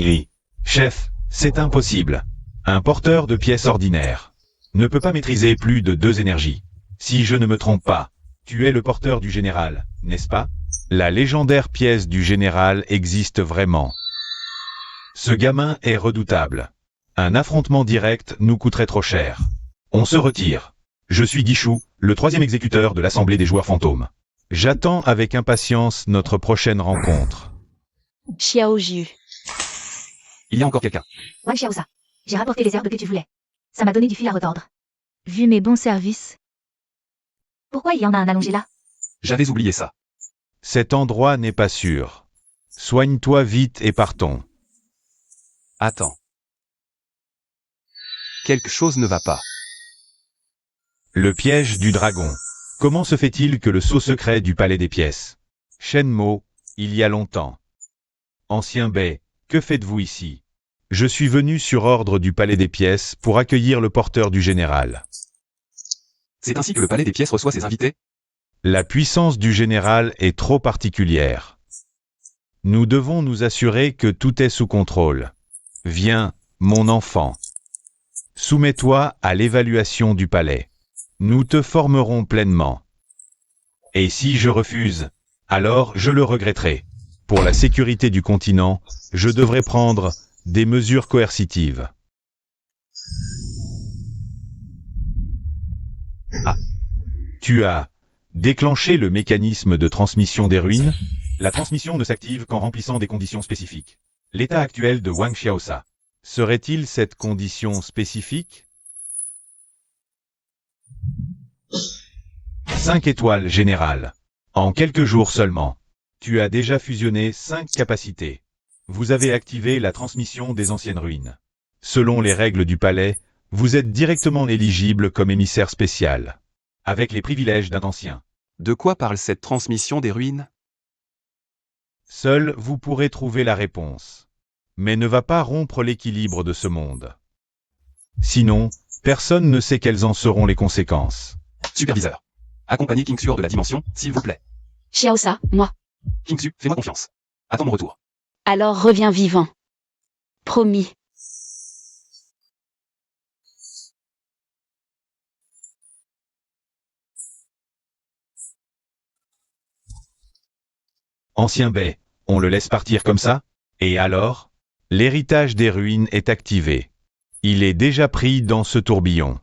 Oui. Chef, c'est impossible. Un porteur de pièces ordinaires ne peut pas maîtriser plus de 2 énergies. Si je ne me trompe pas, tu es le porteur du général, n'est-ce pas? La légendaire pièce du général existe vraiment. Ce gamin est redoutable. Un affrontement direct nous coûterait trop cher. On se retire. Je suis Guichou, le 3e exécuteur de l'Assemblée des joueurs fantômes. J'attends avec impatience notre prochaine rencontre. Xiaoju. Il y a encore quelqu'un. Wang Xiaosa. J'ai rapporté les herbes que tu voulais. Ça m'a donné du fil à retordre. Vu mes bons services. Pourquoi il y en a un allongé là? J'avais oublié ça. Cet endroit n'est pas sûr. Soigne-toi vite et partons. Attends. Quelque chose ne va pas. Le piège du dragon. Comment se fait-il que le sceau secret du palais des pièces? Shenmo, il y a longtemps. Ancien Bey, que faites-vous ici? Je suis venu sur ordre du palais des pièces pour accueillir le porteur du général. C'est ainsi que le palais des pièces reçoit ses invités? La puissance du général est trop particulière. Nous devons nous assurer que tout est sous contrôle. Viens, mon enfant. Soumets-toi à l'évaluation du palais. Nous te formerons pleinement. Et si je refuse, alors je le regretterai. Pour la sécurité du continent, je devrais prendre des mesures coercitives. Ah. Tu as déclenché le mécanisme de transmission des ruines? La transmission ne s'active qu'en remplissant des conditions spécifiques. L'état actuel de Wang Xiaosha serait-il cette condition spécifique? 5 étoiles générales. En quelques jours seulement, tu as déjà fusionné 5 capacités. Vous avez activé la transmission des anciennes ruines. Selon les règles du palais, vous êtes directement éligible comme émissaire spécial, avec les privilèges d'un ancien. De quoi parle cette transmission des ruines? Seul vous pourrez trouver la réponse. Mais ne va pas rompre l'équilibre de ce monde. Sinon, personne ne sait quelles en seront les conséquences. Superviseur. Accompagnez Kingsu hors de la dimension, s'il vous plaît. Xiaosa, moi. Kingsu, fais-moi confiance. Attends mon retour. Alors reviens vivant. Promis. Ancien Bey, on le laisse partir comme ça? Et alors? L'héritage des ruines est activé. Il est déjà pris dans ce tourbillon.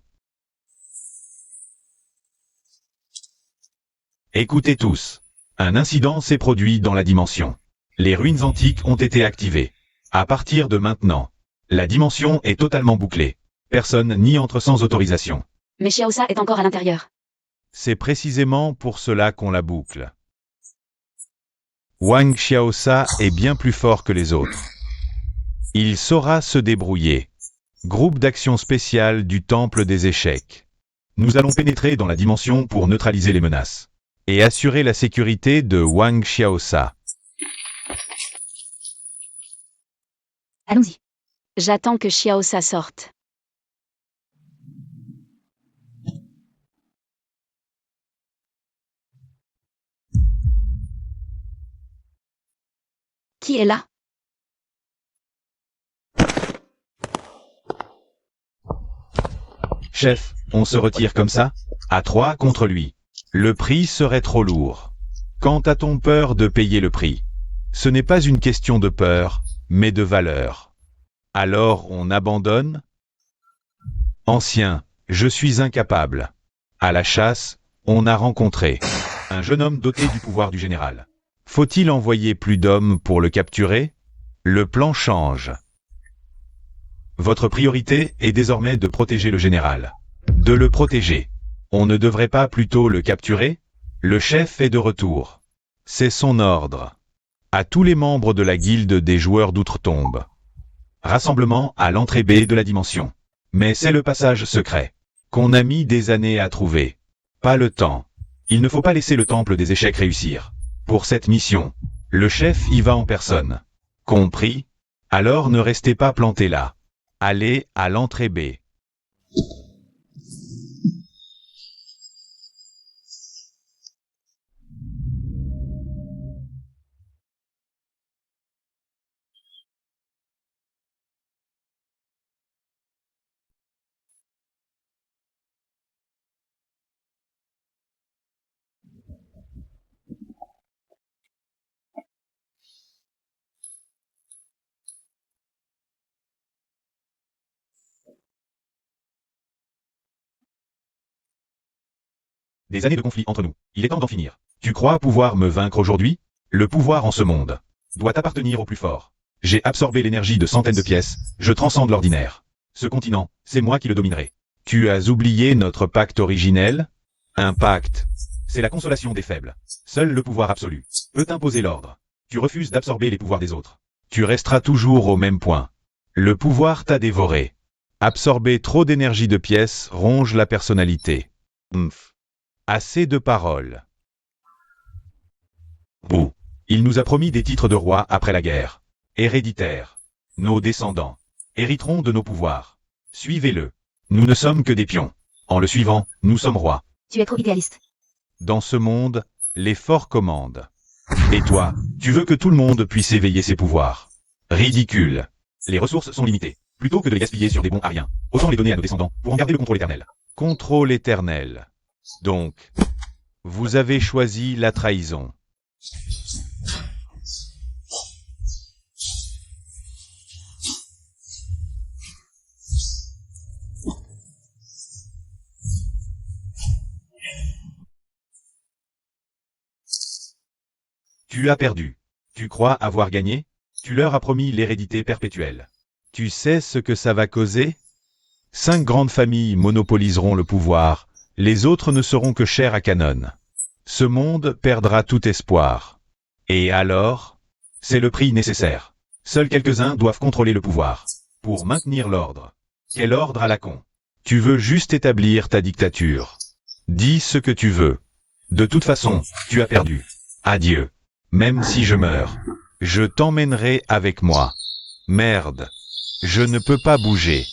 Écoutez tous. Un incident s'est produit dans la dimension. Les ruines antiques ont été activées. À partir de maintenant, la dimension est totalement bouclée. Personne n'y entre sans autorisation. Mais Xiaosa est encore à l'intérieur. C'est précisément pour cela qu'on la boucle. Wang Xiaosha est bien plus fort que les autres. Il saura se débrouiller. Groupe d'action spéciale du Temple des échecs. Nous allons pénétrer dans la dimension pour neutraliser les menaces et assurer la sécurité de Wang Xiaosha. Allons-y. J'attends que Xiaosa sorte. Qui est là? Chef, on se retire comme ça? À 3 contre lui. Le prix serait trop lourd. Quand a-t-on peur de payer le prix? Ce n'est pas une question de peur, mais de valeur. Alors on abandonne? Ancien, je suis incapable. À la chasse, on a rencontré un jeune homme doté du pouvoir du général. Faut-il envoyer plus d'hommes pour le capturer? Le plan change. Votre priorité est désormais de protéger le général. De le protéger. On ne devrait pas plutôt le capturer? Le chef est de retour. C'est son ordre. À tous les membres de la guilde des joueurs d'outre-tombe. Rassemblement à l'entrée B de la dimension. Mais c'est le passage secret, qu'on a mis des années à trouver. Pas le temps. Il ne faut pas laisser le temple des échecs réussir. Pour cette mission, le chef y va en personne. Compris? Alors ne restez pas planté là. Allez à l'entrée B. Des années de conflit entre nous. Il est temps d'en finir. Tu crois pouvoir me vaincre aujourd'hui? Le pouvoir en ce monde doit appartenir au plus fort. J'ai absorbé l'énergie de centaines de pièces, je transcende l'ordinaire. Ce continent, c'est moi qui le dominerai. Tu as oublié notre pacte originel? Un pacte, c'est la consolation des faibles. Seul le pouvoir absolu peut imposer l'ordre. Tu refuses d'absorber les pouvoirs des autres. Tu resteras toujours au même point. Le pouvoir t'a dévoré. Absorber trop d'énergie de pièces ronge la personnalité. Assez de paroles. Bouh. Il nous a promis des titres de roi après la guerre. Héréditaire. Nos descendants hériteront de nos pouvoirs. Suivez-le. Nous ne sommes que des pions. En le suivant, nous sommes rois. Tu es trop idéaliste. Dans ce monde, les forts commandent. Et toi, tu veux que tout le monde puisse éveiller ses pouvoirs. Ridicule. Les ressources sont limitées. Plutôt que de les gaspiller sur des bons à rien, autant les donner à nos descendants pour en garder le contrôle éternel. Contrôle éternel. Donc, vous avez choisi la trahison. Tu as perdu. Tu crois avoir gagné? Tu leur as promis l'hérédité perpétuelle. Tu sais ce que ça va causer? 5 grandes familles monopoliseront le pouvoir, les autres ne seront que chair à canon. Ce monde perdra tout espoir. Et alors? C'est le prix nécessaire. Seuls quelques-uns doivent contrôler le pouvoir. Pour maintenir l'ordre. Quel ordre à la con? Tu veux juste établir ta dictature. Dis ce que tu veux. De toute façon, tu as perdu. Adieu. Même si je meurs, je t'emmènerai avec moi. Merde. Je ne peux pas bouger.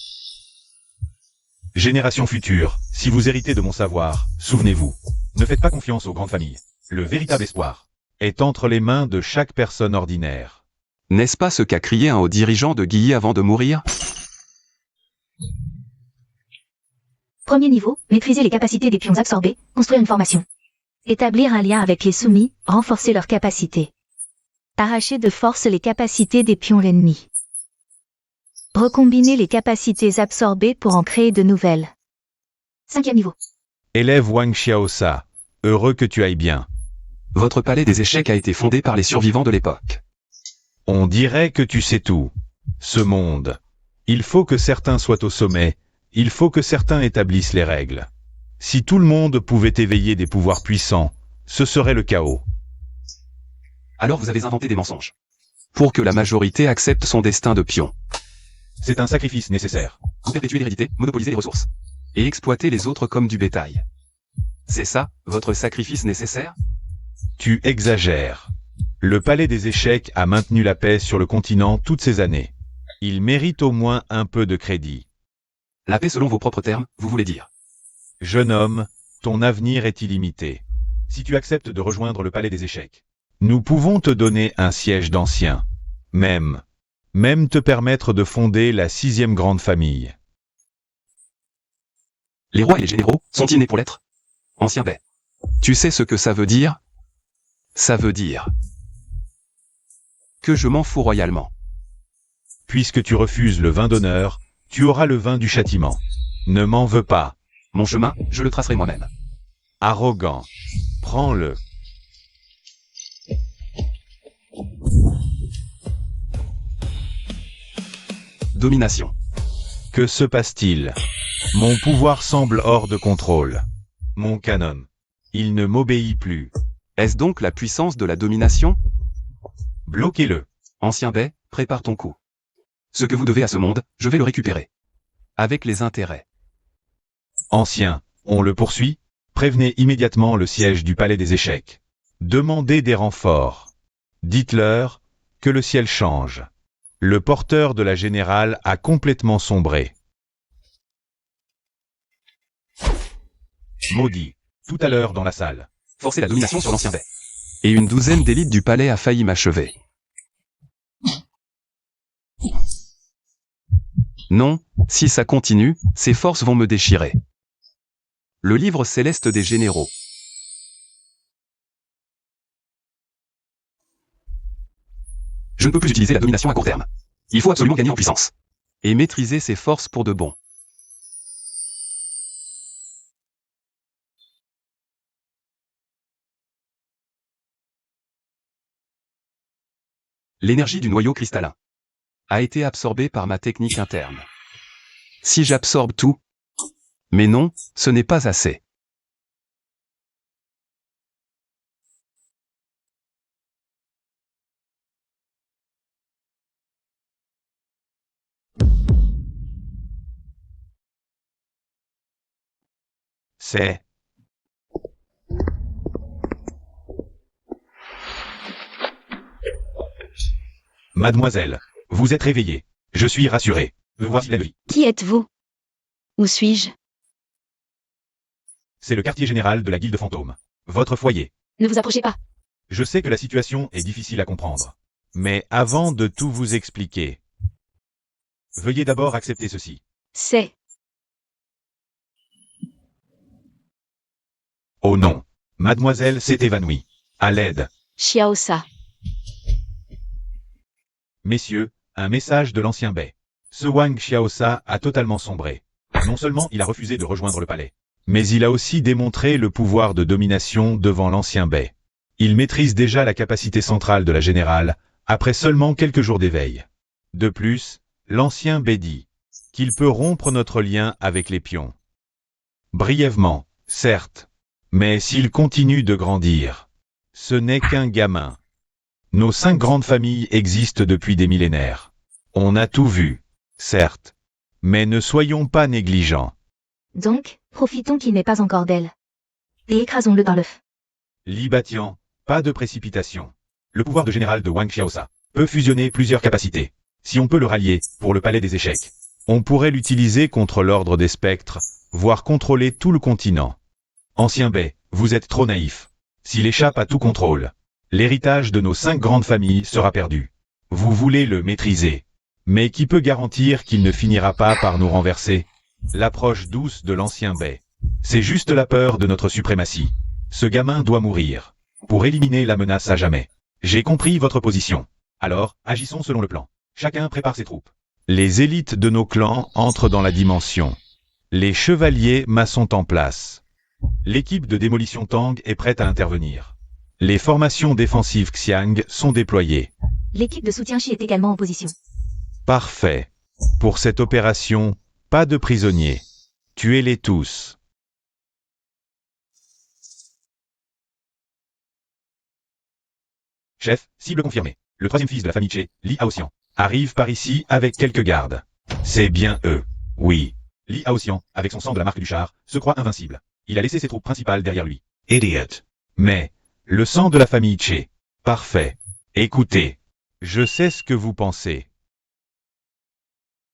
Génération future, si vous héritez de mon savoir, souvenez-vous. Ne faites pas confiance aux grandes familles. Le véritable espoir est entre les mains de chaque personne ordinaire. N'est-ce pas ce qu'a crié un haut dirigeant de Guilly avant de mourir? Premier niveau, maîtriser les capacités des pions absorbés, construire une formation. Établir un lien avec les soumis, renforcer leurs capacités. Arracher de force les capacités des pions ennemis. Recombiner les capacités absorbées pour en créer de nouvelles. 5e niveau. Élève Wang Xiaosa, heureux que tu ailles bien. Votre palais des échecs a été fondé par les survivants de l'époque. On dirait que tu sais tout. Ce monde. Il faut que certains soient au sommet, il faut que certains établissent les règles. Si tout le monde pouvait éveiller des pouvoirs puissants, ce serait le chaos. Alors vous avez inventé des mensonges. Pour que la majorité accepte son destin de pion. C'est un sacrifice nécessaire. Vous perpétuez l'hérédité, monopolisez les ressources. Et exploitez les autres comme du bétail. C'est ça, votre sacrifice nécessaire? Tu exagères. Le palais des échecs a maintenu la paix sur le continent toutes ces années. Il mérite au moins un peu de crédit. La paix selon vos propres termes, vous voulez dire. Jeune homme, ton avenir est illimité. Si tu acceptes de rejoindre le palais des échecs, nous pouvons te donner un siège d'ancien. Même te permettre de fonder la 6e grande famille. Les rois et les généraux sont-ils nés pour l'être? Ancien Bai. Tu sais ce que ça veut dire? Ça veut dire que je m'en fous royalement. Puisque tu refuses le vin d'honneur, tu auras le vin du châtiment. Ne m'en veux pas. Mon chemin, je le tracerai moi-même. Arrogant. Prends-le. Domination. Que se passe-t-il? Mon pouvoir semble hors de contrôle. Mon canon. Il ne m'obéit plus. Est-ce donc la puissance de la domination? Bloquez-le. Ancien Bai, prépare ton coup. Ce que vous devez à ce monde, je vais le récupérer. Avec les intérêts. Ancien, on le poursuit? Prévenez immédiatement le siège du palais des échecs. Demandez des renforts. Dites-leur que le ciel change. Le porteur de la générale a complètement sombré. Maudit. Tout à l'heure dans la salle. Forcer la domination sur l'ancien Bai. Et une douzaine d'élites du palais a failli m'achever. Non, si ça continue, ces forces vont me déchirer. Le livre céleste des généraux. Je ne peux plus utiliser la domination à court terme. Il faut absolument gagner en puissance. Et maîtriser ses forces pour de bon. L'énergie du noyau cristallin a été absorbée par ma technique interne. Si j'absorbe tout... Mais non, ce n'est pas assez. C'est... Mademoiselle, vous êtes réveillée. Je suis rassuré. Voici la vie. Qui êtes-vous? Où suis-je? C'est le quartier général de la Guilde Fantôme. Votre foyer. Ne vous approchez pas. Je sais que la situation est difficile à comprendre. Mais avant de tout vous expliquer, veuillez d'abord accepter ceci. C'est... Oh non. Mademoiselle s'est évanouie. À l'aide. Xiaosa. Messieurs, un message de l'ancien Bei. Ce Wang Xiaosa a totalement sombré. Non seulement il a refusé de rejoindre le palais, mais il a aussi démontré le pouvoir de domination devant l'ancien Bei. Il maîtrise déjà la capacité centrale de la générale, après seulement quelques jours d'éveil. De plus, l'ancien Bei dit qu'il peut rompre notre lien avec les pions. Brièvement, certes, mais s'il continue de grandir, ce n'est qu'un gamin. Nos 5 grandes familles existent depuis des millénaires. On a tout vu, certes, mais ne soyons pas négligents. Donc, profitons qu'il n'est pas encore d'elle. Et écrasons-le dans l'œuf. Li Batian, pas de précipitation. Le pouvoir de général de Wang Xiaosa peut fusionner plusieurs capacités. Si on peut le rallier pour le palais des échecs, on pourrait l'utiliser contre l'ordre des spectres, voire contrôler tout le continent. Ancien Bei, vous êtes trop naïf. S'il échappe à tout contrôle, l'héritage de nos 5 grandes familles sera perdu. Vous voulez le maîtriser. Mais qui peut garantir qu'il ne finira pas par nous renverser? L'approche douce de l'ancien Bei. C'est juste la peur de notre suprématie. Ce gamin doit mourir. Pour éliminer la menace à jamais. J'ai compris votre position. Alors, agissons selon le plan. Chacun prépare ses troupes. Les élites de nos clans entrent dans la dimension. Les chevaliers Ma sont en place. L'équipe de démolition Tang est prête à intervenir. Les formations défensives Xiang sont déployées. L'équipe de soutien Chi est également en position. Parfait. Pour cette opération, pas de prisonniers. Tuez-les tous. Chef, cible confirmée. Le 3e fils de la famille Che, Li Haoxian, arrive par ici avec quelques gardes. C'est bien eux. Oui. Li Haoxian, avec son sang de la marque du char, se croit invincible. Il a laissé ses troupes principales derrière lui. Idiot. Mais, le sang de la famille Che. Parfait. Écoutez. Je sais ce que vous pensez.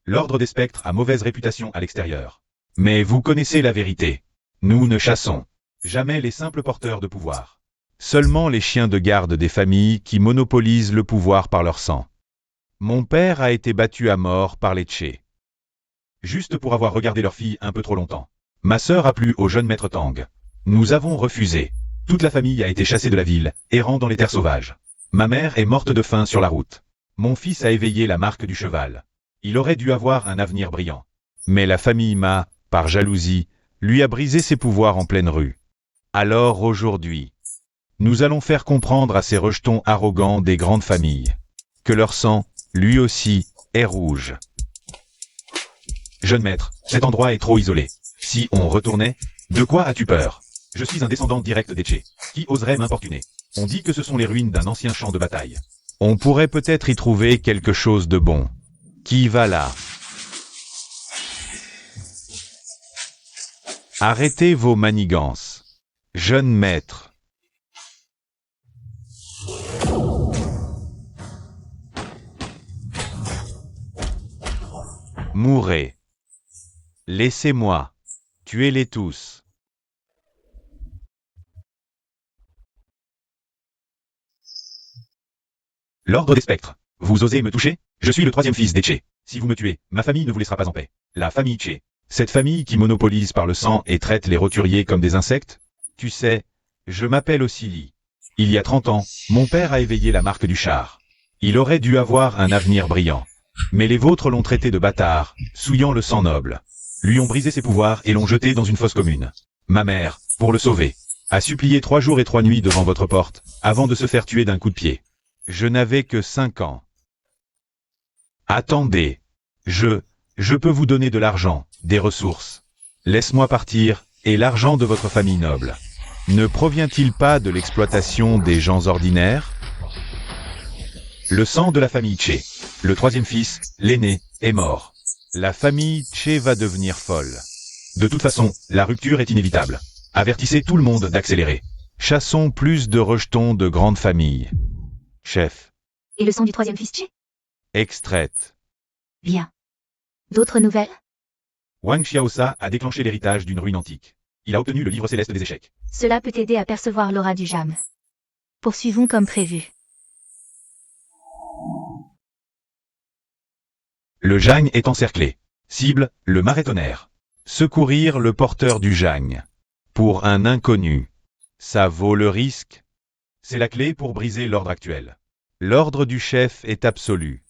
L'ordre des spectres a mauvaise réputation à l'extérieur. Mais vous connaissez la vérité. Nous ne chassons jamais les simples porteurs de pouvoir. Seulement les chiens de garde des familles qui monopolisent le pouvoir par leur sang. Mon père a été battu à mort par les Che. Juste pour avoir regardé leur fille un peu trop longtemps. Ma sœur a plu au jeune maître Tang. Nous avons refusé. Toute la famille a été chassée de la ville, errant dans les terres sauvages. Ma mère est morte de faim sur la route. Mon fils a éveillé la marque du cheval. Il aurait dû avoir un avenir brillant. Mais la famille Ma, par jalousie, lui a brisé ses pouvoirs en pleine rue. Alors aujourd'hui, nous allons faire comprendre à ces rejetons arrogants des grandes familles que leur sang, lui aussi, est rouge. Jeune maître, cet endroit est trop isolé. Si on retournait, de quoi as-tu peur? Je suis un descendant direct des Che. Qui oserait m'importuner? On dit que ce sont les ruines d'un ancien champ de bataille. On pourrait peut-être y trouver quelque chose de bon. Qui va là? Arrêtez vos manigances. Jeune maître. Mourez. Laissez-moi. Tuez-les tous. L'ordre des spectres. Vous osez me toucher? Je suis le 3e fils des Che. Si vous me tuez, ma famille ne vous laissera pas en paix. La famille Che. Cette famille qui monopolise par le sang et traite les roturiers comme des insectes? Tu sais, je m'appelle aussi Li. Il y a 30 ans, mon père a éveillé la marque du char. Il aurait dû avoir un avenir brillant. Mais les vôtres l'ont traité de bâtard, souillant le sang noble. Lui ont brisé ses pouvoirs et l'ont jeté dans une fosse commune. Ma mère, pour le sauver, a supplié 3 jours et 3 nuits devant votre porte, avant de se faire tuer d'un coup de pied. Je n'avais que 5 ans. Attendez. Je peux vous donner de l'argent, des ressources. Laisse-moi partir, et l'argent de votre famille noble. Ne provient-il pas de l'exploitation des gens ordinaires? Le sang de la famille Che. Le 3e fils, l'aîné, est mort. La famille Che va devenir folle. De toute façon, la rupture est inévitable. Avertissez tout le monde d'accélérer. Chassons plus de rejetons de grandes familles. Chef. Et le sang du 3e fils Che? Extraite. Bien. D'autres nouvelles? Wang Xiaosa a déclenché l'héritage d'une ruine antique. Il a obtenu le livre céleste des échecs. Cela peut aider à percevoir l'aura du jam. Poursuivons comme prévu. Le jagne est encerclé. Cible, le marais-tonnerre. Secourir le porteur du jagne. Pour un inconnu. Ça vaut le risque. C'est la clé pour briser l'ordre actuel. L'ordre du chef est absolu.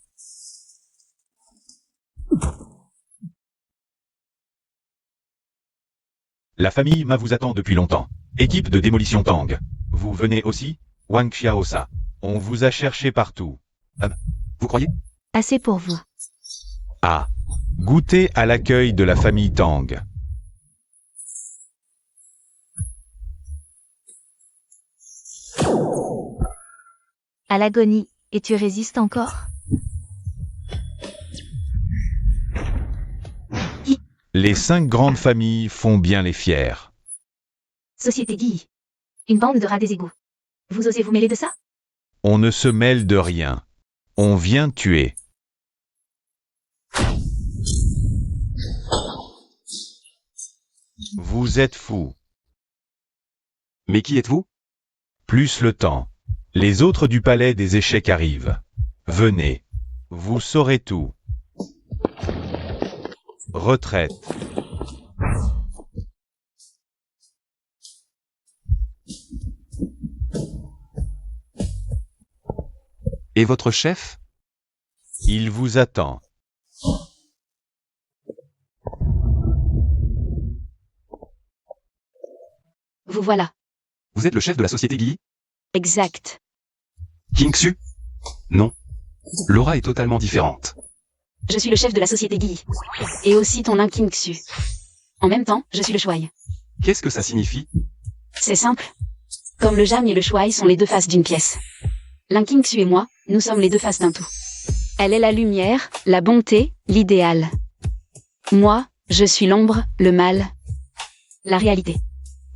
La famille Ma vous attend depuis longtemps. Équipe de démolition Tang. Vous venez aussi? Wang Xiaosa. On vous a cherché partout. Vous croyez? Assez pour vous. Ah. Goûtez à l'accueil de la famille Tang. À l'agonie, et tu résistes encore? Les 5 grandes familles font bien les fiers. Société Guy. Une bande de rats des égouts. Vous osez vous mêler de ça? On ne se mêle de rien. On vient tuer. Vous êtes fous. Mais qui êtes-vous? Plus le temps. Les autres du palais des échecs arrivent. Venez. Vous saurez tout. Retraite. Et votre chef? Il vous attend. Vous voilà. Vous êtes le chef de la société Guy? Exact. King Xu? Non. L'aura est totalement différente. Je suis le chef de la société Guy. Et aussi ton Lin King Xu. En même temps, je suis le Shuai. Qu'est-ce que ça signifie? C'est simple. Comme le Jam et le Shuai sont les deux faces d'une pièce. Lin King Xu et moi, nous sommes les deux faces d'un tout. Elle est la lumière, la bonté, l'idéal. Moi, je suis l'ombre, le mal, la réalité.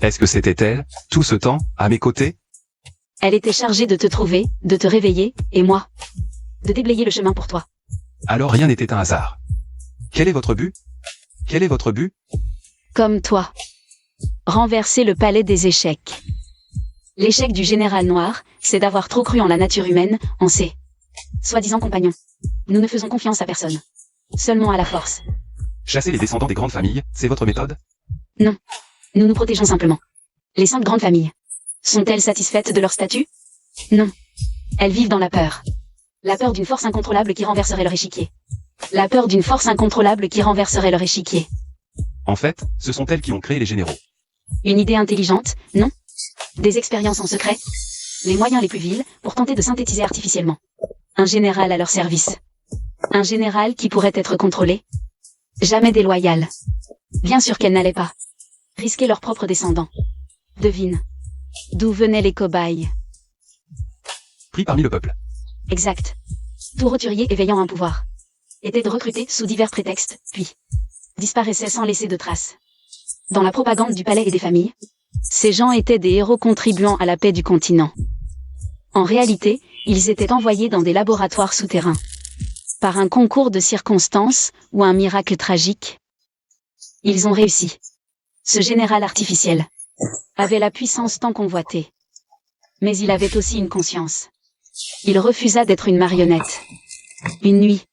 Est-ce que c'était elle, tout ce temps, à mes côtés? Elle était chargée de te trouver, de te réveiller, et moi, de déblayer le chemin pour toi. Alors rien n'était un hasard. Quel est votre but? Quel est votre but? Comme toi. Renverser le palais des échecs. L'échec du général noir, c'est d'avoir trop cru en la nature humaine, en ses soi-disant compagnons. Nous ne faisons confiance à personne. Seulement à la force. Chasser les descendants des grandes familles, c'est votre méthode? Non. Nous nous protégeons simplement. Les 5 grandes familles. Sont-elles satisfaites de leur statut? Non. Elles vivent dans la peur. La peur d'une force incontrôlable qui renverserait leur échiquier. La peur d'une force incontrôlable qui renverserait leur échiquier. En fait, ce sont elles qui ont créé les généraux. Une idée intelligente, non? Des expériences en secret? Les moyens les plus vils pour tenter de synthétiser artificiellement. Un général à leur service. Un général qui pourrait être contrôlé. Jamais déloyal. Bien sûr qu'elles n'allaient pas risquer leurs propres descendants. Devine. D'où venaient les cobayes? Pris parmi le peuple. Exact. Tout roturier éveillant un pouvoir. Était recruté sous divers prétextes, puis disparaissait sans laisser de traces. Dans la propagande du palais et des familles, ces gens étaient des héros contribuant à la paix du continent. En réalité, ils étaient envoyés dans des laboratoires souterrains. Par un concours de circonstances ou un miracle tragique, ils ont réussi. Ce général artificiel avait la puissance tant convoitée. Mais il avait aussi une conscience. Il refusa d'être une marionnette. Une nuit,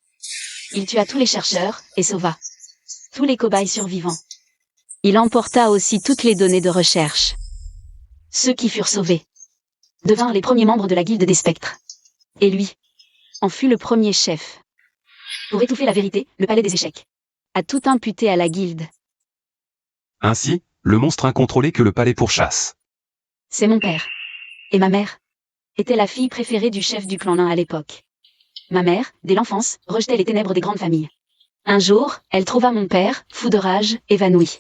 il tua tous les chercheurs et sauva tous les cobayes survivants. Il emporta aussi toutes les données de recherche. Ceux qui furent sauvés devinrent les premiers membres de la guilde des spectres. Et lui en fut le premier chef. Pour étouffer la vérité, le palais des échecs a tout imputé à la guilde. Ainsi, le monstre incontrôlé que le palais pourchasse. C'est mon père. Et ma mère était la fille préférée du chef du clan nain à l'époque. Ma mère, dès l'enfance, rejetait les ténèbres des grandes familles. Un jour, elle trouva mon père, fou de rage, évanoui.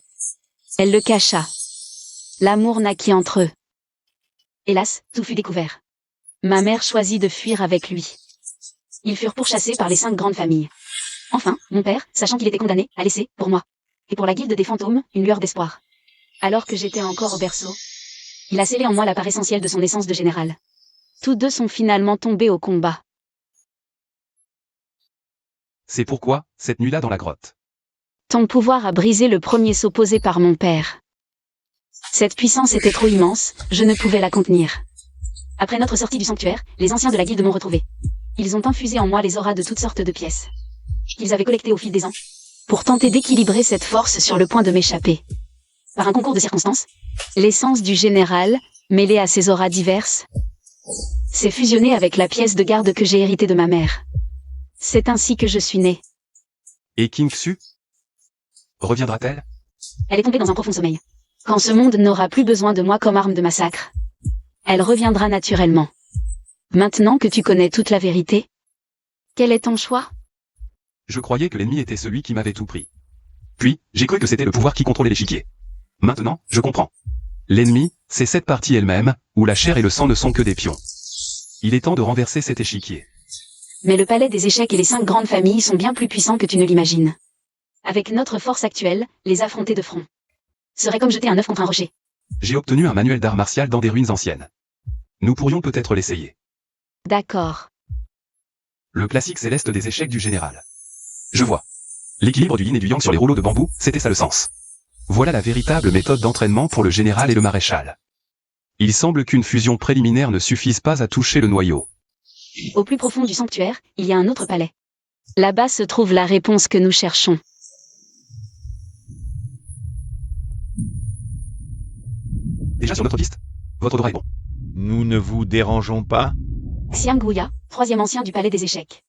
Elle le cacha. L'amour naquit entre eux. Hélas, tout fut découvert. Ma mère choisit de fuir avec lui. Ils furent pourchassés par les 5 grandes familles. Enfin, mon père, sachant qu'il était condamné, a laissé, pour moi, et pour la guilde des fantômes, une lueur d'espoir. Alors que j'étais encore au berceau, il a scellé en moi la part essentielle de son essence de général. Tous deux sont finalement tombés au combat. C'est pourquoi, cette nuit-là dans la grotte. Ton pouvoir a brisé le premier sceau posé par mon père. Cette puissance était trop immense, je ne pouvais la contenir. Après notre sortie du sanctuaire, les anciens de la guilde m'ont retrouvé. Ils ont infusé en moi les auras de toutes sortes de pièces qu'ils avaient collectées au fil des ans, pour tenter d'équilibrer cette force sur le point de m'échapper. Par un concours de circonstances, l'essence du général, mêlée à ses auras diverses, s'est fusionnée avec la pièce de garde que j'ai héritée de ma mère. C'est ainsi que je suis née. Et King Su reviendra-t-elle? Elle est tombée dans un profond sommeil. Quand ce monde n'aura plus besoin de moi comme arme de massacre, elle reviendra naturellement. Maintenant que tu connais toute la vérité, quel est ton choix? Je croyais que l'ennemi était celui qui m'avait tout pris. Puis, j'ai cru que c'était le pouvoir qui contrôlait l'échiquier. Maintenant, je comprends. L'ennemi, c'est cette partie elle-même, où la chair et le sang ne sont que des pions. Il est temps de renverser cet échiquier. Mais le palais des échecs et les 5 grandes familles sont bien plus puissants que tu ne l'imagines. Avec notre force actuelle, les affronter de front serait comme jeter un œuf contre un rocher. J'ai obtenu un manuel d'art martial dans des ruines anciennes. Nous pourrions peut-être l'essayer. D'accord. Le classique céleste des échecs du général. Je vois. L'équilibre du yin et du yang sur les rouleaux de bambou, c'était ça le sens. Voilà la véritable méthode d'entraînement pour le général et le maréchal. Il semble qu'une fusion préliminaire ne suffise pas à toucher le noyau. Au plus profond du sanctuaire, il y a un autre palais. Là-bas se trouve la réponse que nous cherchons. Déjà sur notre piste? Votre odorat est bon. Nous ne vous dérangeons pas? Xiang Guya, 3e ancien du palais des échecs.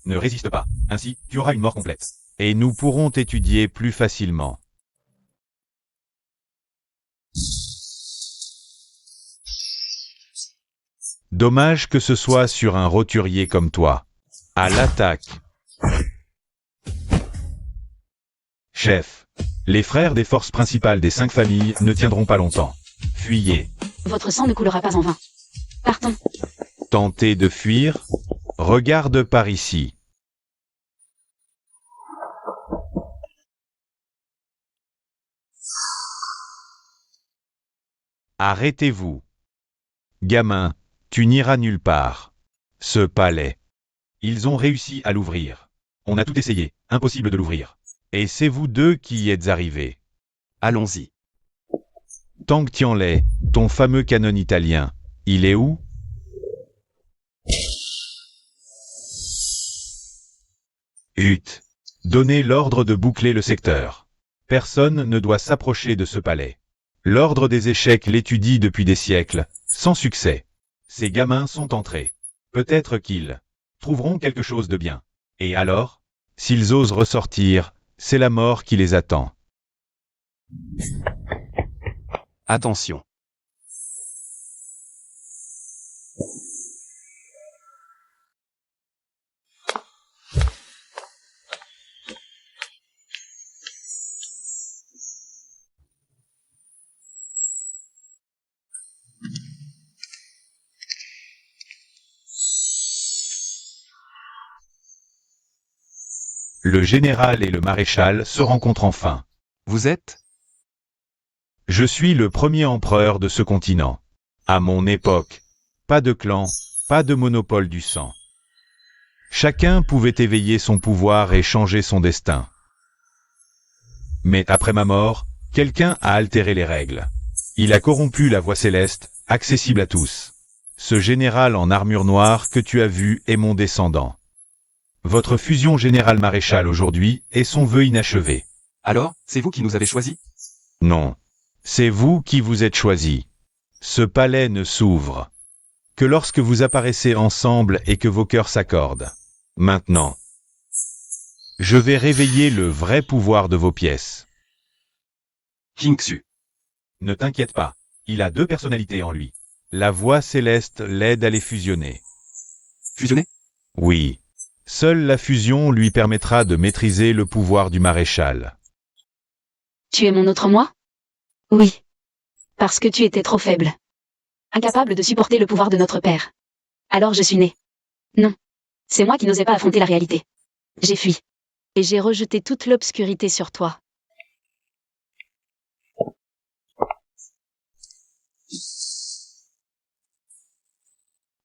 Ne résiste pas, ainsi tu auras une mort complète. Et nous pourrons t'étudier plus facilement. Dommage que ce soit sur un roturier comme toi. À l'attaque. Chef, les frères des forces principales des 5 familles ne tiendront pas longtemps. Fuyez. Votre sang ne coulera pas en vain. Partons. Tentez de fuir? Regarde par ici. Arrêtez-vous. Gamin, tu n'iras nulle part. Ce palais. Ils ont réussi à l'ouvrir. On a tout essayé, impossible de l'ouvrir. Et c'est vous deux qui y êtes arrivés. Allons-y. Tang Tianlai, ton fameux canon italien, il est où? Hut. Donnez l'ordre de boucler le secteur. Personne ne doit s'approcher de ce palais. L'ordre des échecs l'étudie depuis des siècles, sans succès. Ces gamins sont entrés. Peut-être qu'ils trouveront quelque chose de bien. Et alors, s'ils osent ressortir, c'est la mort qui les attend. Attention. Le général et le maréchal se rencontrent enfin. Vous êtes? Je suis le premier empereur de ce continent. À mon époque, pas de clan, pas de monopole du sang. Chacun pouvait éveiller son pouvoir et changer son destin. Mais après ma mort, quelqu'un a altéré les règles. Il a corrompu la voie céleste, accessible à tous. Ce général en armure noire que tu as vu est mon descendant. Votre fusion général-maréchal aujourd'hui est son vœu inachevé. Alors, c'est vous qui nous avez choisis? Non. C'est vous qui vous êtes choisi. Ce palais ne s'ouvre que lorsque vous apparaissez ensemble et que vos cœurs s'accordent. Maintenant, je vais réveiller le vrai pouvoir de vos pièces. King Su. Ne t'inquiète pas, il a 2 personnalités en lui. La voix céleste l'aide à les fusionner. Fusionné? Oui. Seule la fusion lui permettra de maîtriser le pouvoir du maréchal. Tu es mon autre moi? Oui. Parce que tu étais trop faible. Incapable de supporter le pouvoir de notre père. Alors je suis née. Non. C'est moi qui n'osais pas affronter la réalité. J'ai fui. Et j'ai rejeté toute l'obscurité sur toi.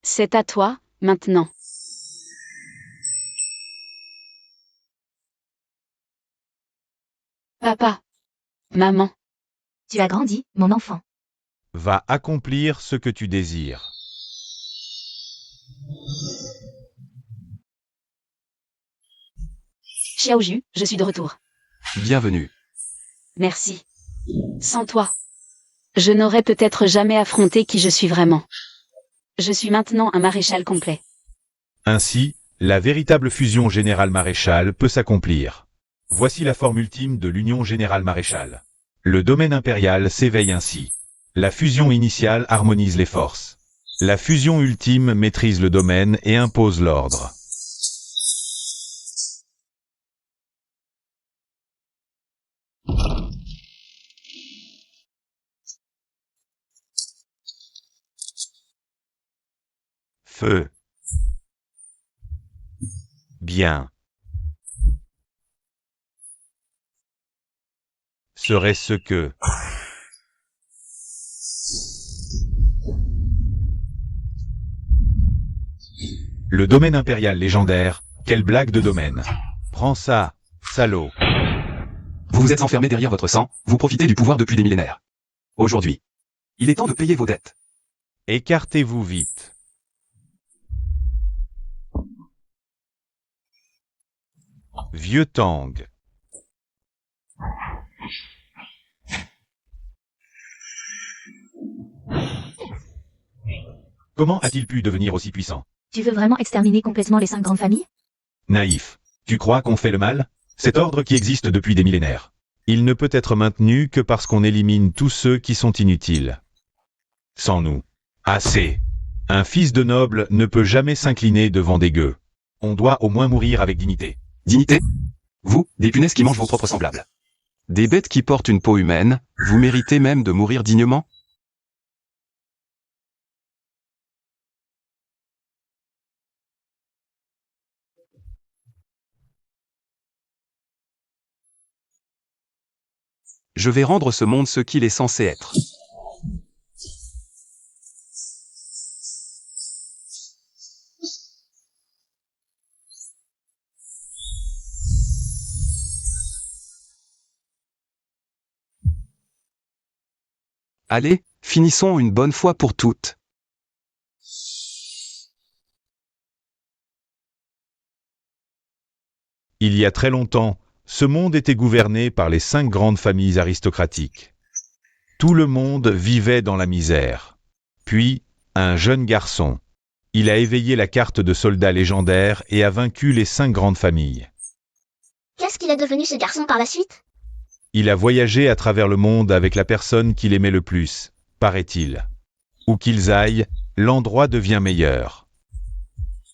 C'est à toi, maintenant. Papa. Maman. Tu as grandi, mon enfant. Va accomplir ce que tu désires. Xiaoju, je suis de retour. Bienvenue. Merci. Sans toi, je n'aurais peut-être jamais affronté qui je suis vraiment. Je suis maintenant un maréchal complet. Ainsi, la véritable fusion général-maréchal peut s'accomplir. Voici la forme ultime de l'union général-maréchal. Le domaine impérial s'éveille ainsi. La fusion initiale harmonise les forces. La fusion ultime maîtrise le domaine et impose l'ordre. Feu. Bien. Serait-ce que... Le domaine impérial légendaire, quelle blague de domaine. Prends ça, salaud. Vous vous êtes enfermé derrière votre sang, vous profitez du pouvoir depuis des millénaires. Aujourd'hui, il est temps de payer vos dettes. Écartez-vous vite. Vieux Tang. Comment a-t-il pu devenir aussi puissant? Tu veux vraiment exterminer complètement les 5 grandes familles? Naïf. Tu crois qu'on fait le mal? Cet ordre qui existe depuis des millénaires. Il ne peut être maintenu que parce qu'on élimine tous ceux qui sont inutiles. Sans nous. Assez. Un fils de noble ne peut jamais s'incliner devant des gueux. On doit au moins mourir avec dignité. Dignité? Vous, des punaises qui mangent vos propres semblables. Des bêtes qui portent une peau humaine, vous méritez même de mourir dignement? Je vais rendre ce monde ce qu'il est censé être. Allez, finissons une bonne fois pour toutes. Il y a très longtemps, ce monde était gouverné par les 5 grandes familles aristocratiques. Tout le monde vivait dans la misère. Puis, un jeune garçon. Il a éveillé la carte de soldat légendaire et a vaincu les 5 grandes familles. Qu'est-ce qu'il est devenu ce garçon par la suite? Il a voyagé à travers le monde avec la personne qu'il aimait le plus, paraît-il. Où qu'ils aillent, l'endroit devient meilleur.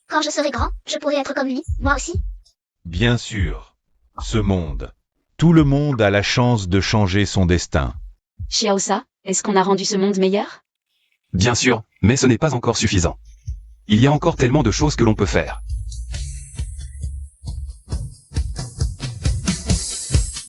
Quand je serai grand, je pourrai être comme lui, moi aussi. Bien sûr. Ce monde. Tout le monde a la chance de changer son destin. Xiaosa, est-ce qu'on a rendu ce monde meilleur? Bien sûr, mais ce n'est pas encore suffisant. Il y a encore tellement de choses que l'on peut faire.